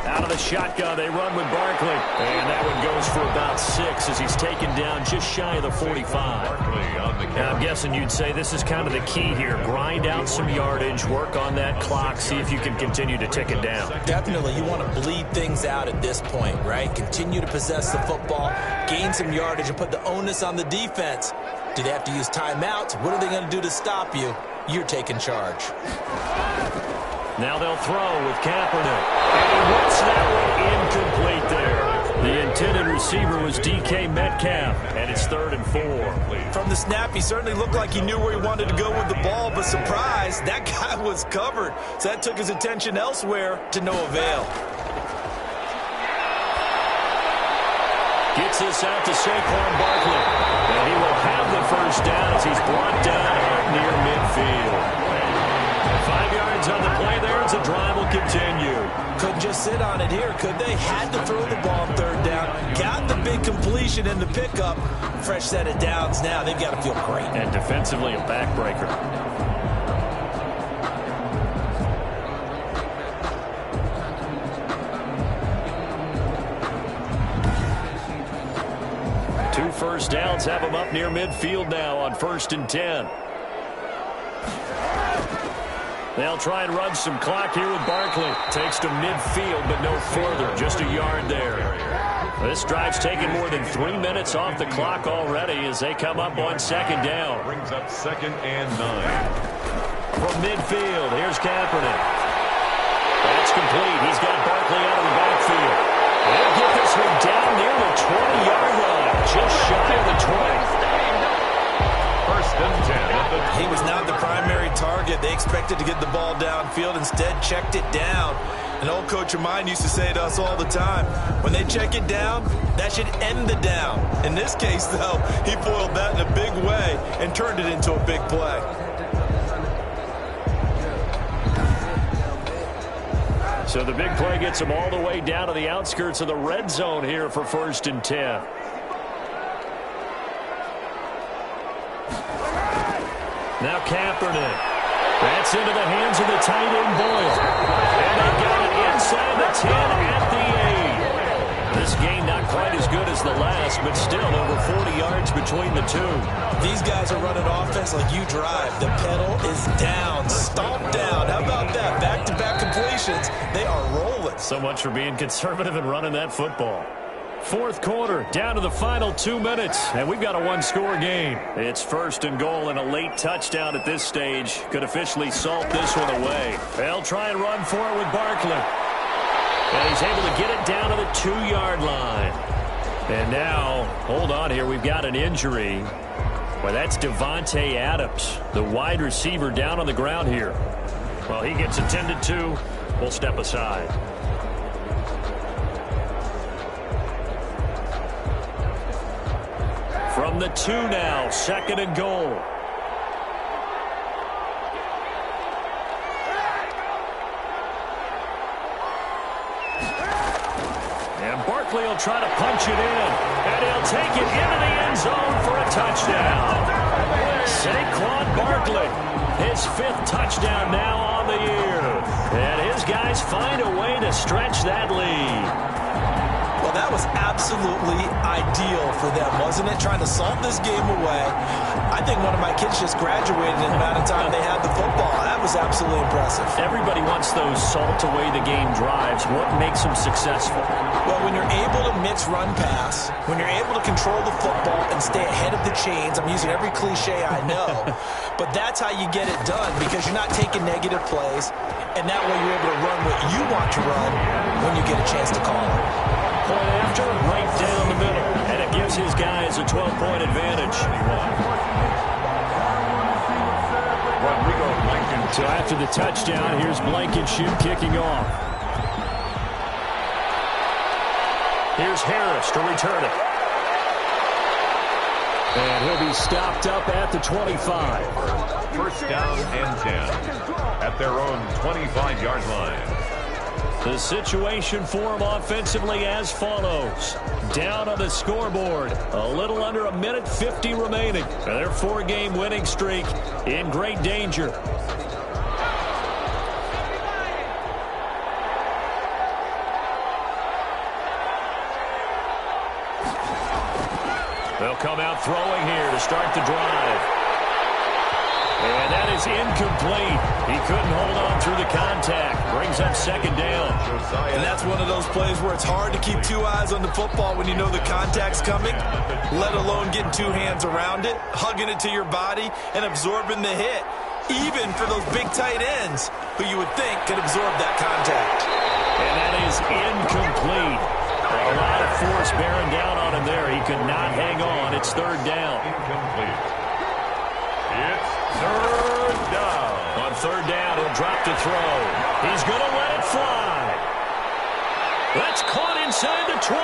Out of the shotgun, they run with Barkley. And that one goes for about 6 as he's taken down just shy of the 45. Now, I'm guessing you'd say this is kind of the key here. Grind out some yardage, work on that clock, see if you can continue to tick it down. Definitely, you want to bleed things out at this point, right? Continue to possess the football, gain some yardage, and put the onus on the defense. Do they have to use timeouts? What are they going to do to stop you? You're taking charge. Now they'll throw with Kaepernick. And he whips that one incomplete there. The intended receiver was DK Metcalf, and it's 3rd and 4. From the snap, he certainly looked like he knew where he wanted to go with the ball, but surprise, that guy was covered. So that took his attention elsewhere to no avail. Gets this out to Saquon Barkley. And he will have the 1st down as he's brought down out near midfield. 5 yards on the play there as the drive will continue. Couldn't just sit on it here, could they? Had to throw the ball 3rd down. Got the big completion in the pickup. Fresh set of downs now. They've got to feel great. And defensively a backbreaker. Two 1st downs have them up near midfield now on 1st and 10. They'll try and run some clock here with Barkley. Takes to midfield, but no further. Just a yard there. This drive's taken more than 3 minutes off the clock already as they come up on 2nd down. Brings up 2nd and 9. From midfield, here's Kaepernick. That's complete. He's got Barkley out of the backfield. They'll get this one down near the 20-yard line. Just shy of the 20. 1st and 10. He was not the primary target. They expected to get the ball downfield. Instead, checked it down. An old coach of mine used to say to us all the time, when they check it down, that should end the down. In this case, though, he foiled that in a big way and turned it into a big play. So the big play gets them all the way down to the outskirts of the red zone here for 1st and 10. Now Kaepernick. That's into the hands of the tight end Boyle. And they got it inside the 10 at the 8. This game not quite as good as the last, but still over 40 yards between the two. These guys are running offense like you drive. The pedal is down, stomped down. How about that? Back-to-back completions. They are rolling. So much for being conservative and running that football. 4th quarter, down to the final 2 minutes, and we've got a one-score game. It's 1st and goal, and a late touchdown at this stage could officially salt this one away. They'll try and run for it with Barkley. And he's able to get it down to the 2-yard line. And now, hold on here, we've got an injury. Well, that's Devontae Adams, the wide receiver down on the ground here. Well, he gets attended to. We'll step aside. From the 2 now, 2nd and goal. And Barkley will try to punch it in. And he'll take it into the end zone for a touchdown. Saquon Barkley, his 5th touchdown now on the year. And his guys find a way to stretch that lead. Well, that was absolutely ideal for them, wasn't it? Trying to salt this game away. I think one of my kids just graduated in the amount of time they had the football. That was absolutely impressive. Everybody wants those salt-away-the-game drives. What makes them successful? Well, when you're able to mix run-pass, when you're able to control the football and stay ahead of the chains, I'm using every cliche I know, but that's how you get it done because you're not taking negative plays, and that way you're able to run what you want to run when you get a chance to call it. Point after, right down the middle. And it gives his guys a 12-point advantage. So after the touchdown, here's Blankenship kicking off. Here's Harris to return it. And he'll be stopped up at the 25. 1st down and 10 at their own 25-yard line. The situation for them offensively as follows. Down on the scoreboard. A little under 1:50 remaining. Their 4-game winning streak in great danger. They'll come out throwing here to start the drive. And that is incomplete. He couldn't hold on through the contact. Brings up 2nd down. And that's one of those plays where it's hard to keep 2 eyes on the football when you know the contact's coming, let alone getting 2 hands around it, hugging it to your body, and absorbing the hit, even for those big tight ends who you would think could absorb that contact. And that is incomplete. A lot of force bearing down on him there. He could not hang on. It's 3rd down. Incomplete. It's 3rd down. On 3rd down, he'll drop to throw. He's going to let it fly. That's caught inside the 20.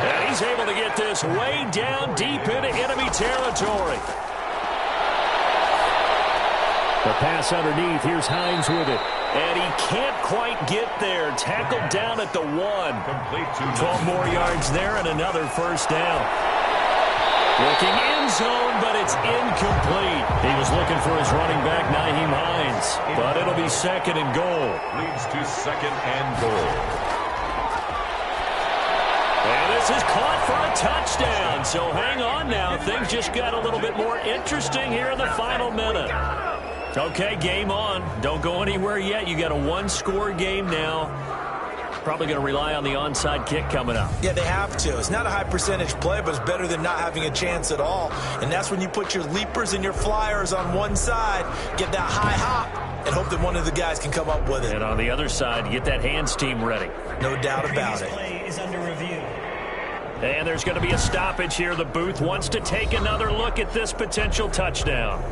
And he's able to get this way down deep into enemy territory. The pass underneath. Here's Hines with it. And he can't quite get there. Tackled down at the 1. 12 more yards there and another 1st down. Looking end zone, but it's incomplete. He was looking for his running back, Nyheim Hines. But it'll be 2nd and goal. Leads to 2nd and goal. And this is caught for a touchdown. So hang on now. Things just got a little bit more interesting here in the final minute. Okay, game on. Don't go anywhere yet. You got a 1-score game now. Probably going to rely on the onside kick coming up. Yeah, they have to. It's not a high percentage play, but it's better than not having a chance at all. And that's when you put your leapers and your flyers on one side, get that high hop, and hope that one of the guys can come up with it. And on the other side, get that hands team ready. No doubt about it. Play is under review. And there's going to be a stoppage here. The booth wants to take another look at this potential touchdown.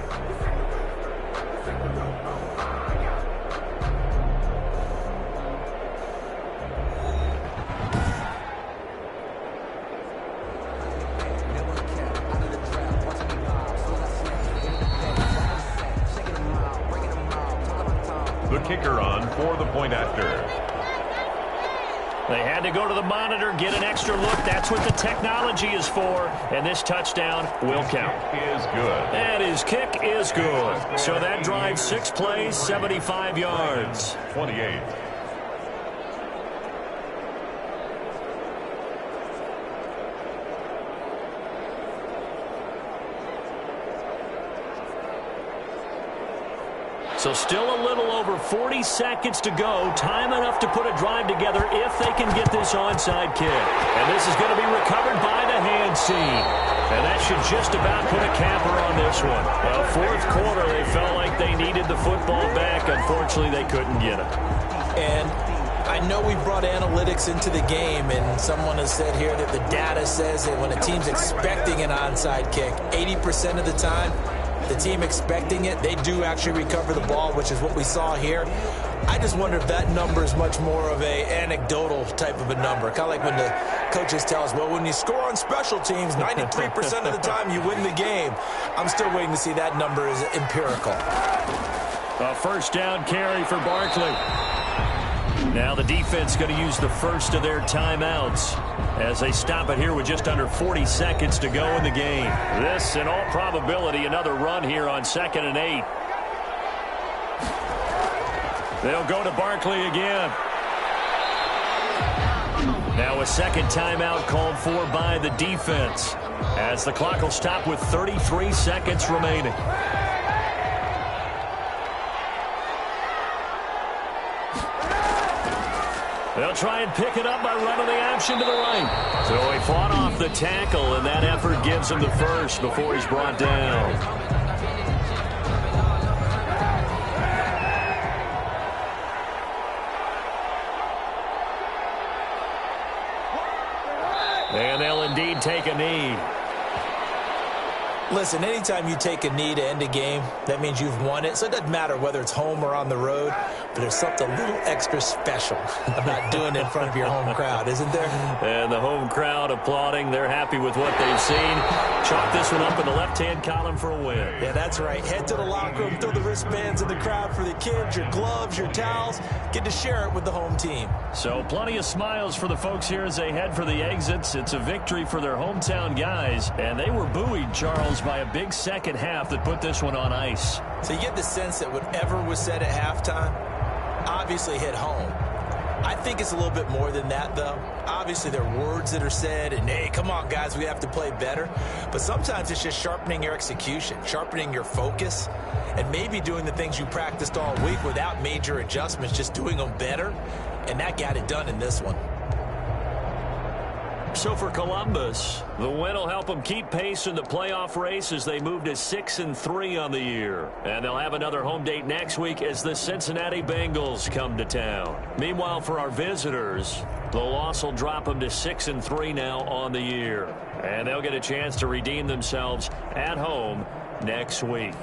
The kicker on for the point after. They had to go to the monitor, get an extra look. That's what the technology is for. And this touchdown will count. Is good. And his kick is good. So that drives 6 plays, 75 yards. 28. So still a little over 40 seconds to go. Time enough to put a drive together if they can get this onside kick. And this is going to be recovered by the hand seam. And that should just about put a capper on this one. Well, fourth quarter, they felt like they needed the football back. Unfortunately, they couldn't get it. And I know we brought analytics into the game, and someone has said here that the data says that when a team's expecting an onside kick, 80% of the time, the team expecting it, they do actually recover the ball, which is what we saw here. I just wonder if that number is much more of a anecdotal type of a number. Kind of like when the coaches tell us, well, when you score on special teams, 93% of the time you win the game. I'm still waiting to see that number is empirical. A first down carry for Barkley. Now the defense going to use the first of their timeouts as they stop it here with just under 40 seconds to go in the game. This, in all probability, another run here on 2nd and 8. They'll go to Barkley again. Now a second timeout called for by the defense as the clock will stop with 33 seconds remaining. They'll try and pick it up by running the option to the right. So he fought off the tackle, and that effort gives him the first before he's brought down. And they'll indeed take a knee. Listen, anytime you take a knee to end a game, that means you've won it. So it doesn't matter whether it's home or on the road, but there's something a little extra special about doing it in front of your home crowd, isn't there? And the home crowd applauding. They're happy with what they've seen. Chalk this one up in the left-hand column for a win. Yeah, that's right. Head to the locker room, throw the wristbands in the crowd for the kids, your gloves, your towels. Get to share it with the home team. So plenty of smiles for the folks here as they head for the exits. It's a victory for their hometown guys, and they were buoyed, Charles, by a big second half that put this one on ice. So you get the sense that whatever was said at halftime obviously hit home. I think it's a little bit more than that, though. Obviously, there are words that are said, and, hey, come on, guys, we have to play better. But sometimes it's just sharpening your execution, sharpening your focus, and maybe doing the things you practiced all week without major adjustments, just doing them better. And that got it done in this one. So for Columbus, the win will help them keep pace in the playoff race as they move to 6-3 on the year. And they'll have another home date next week as the Cincinnati Bengals come to town. Meanwhile, for our visitors, the loss will drop them to 6-3 now on the year. And they'll get a chance to redeem themselves at home next week.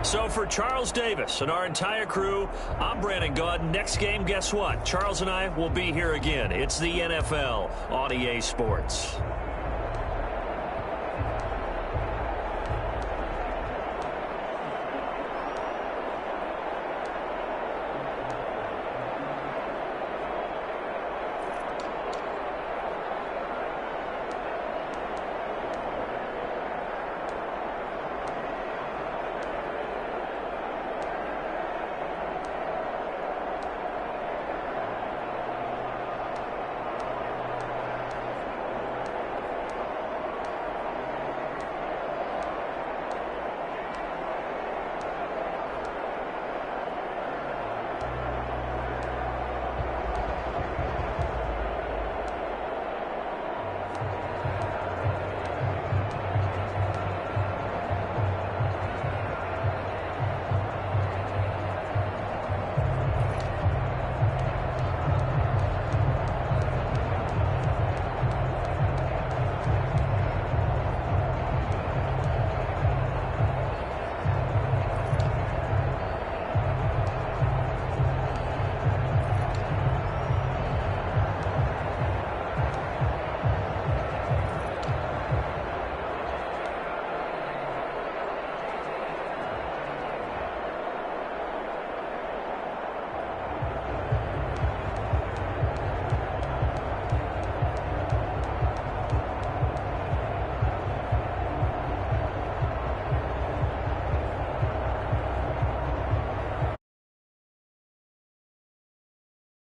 So for Charles Davis and our entire crew, I'm Brandon Gaudin. Next game, guess what? Charles and I will be here again. It's the NFL on EA Sports.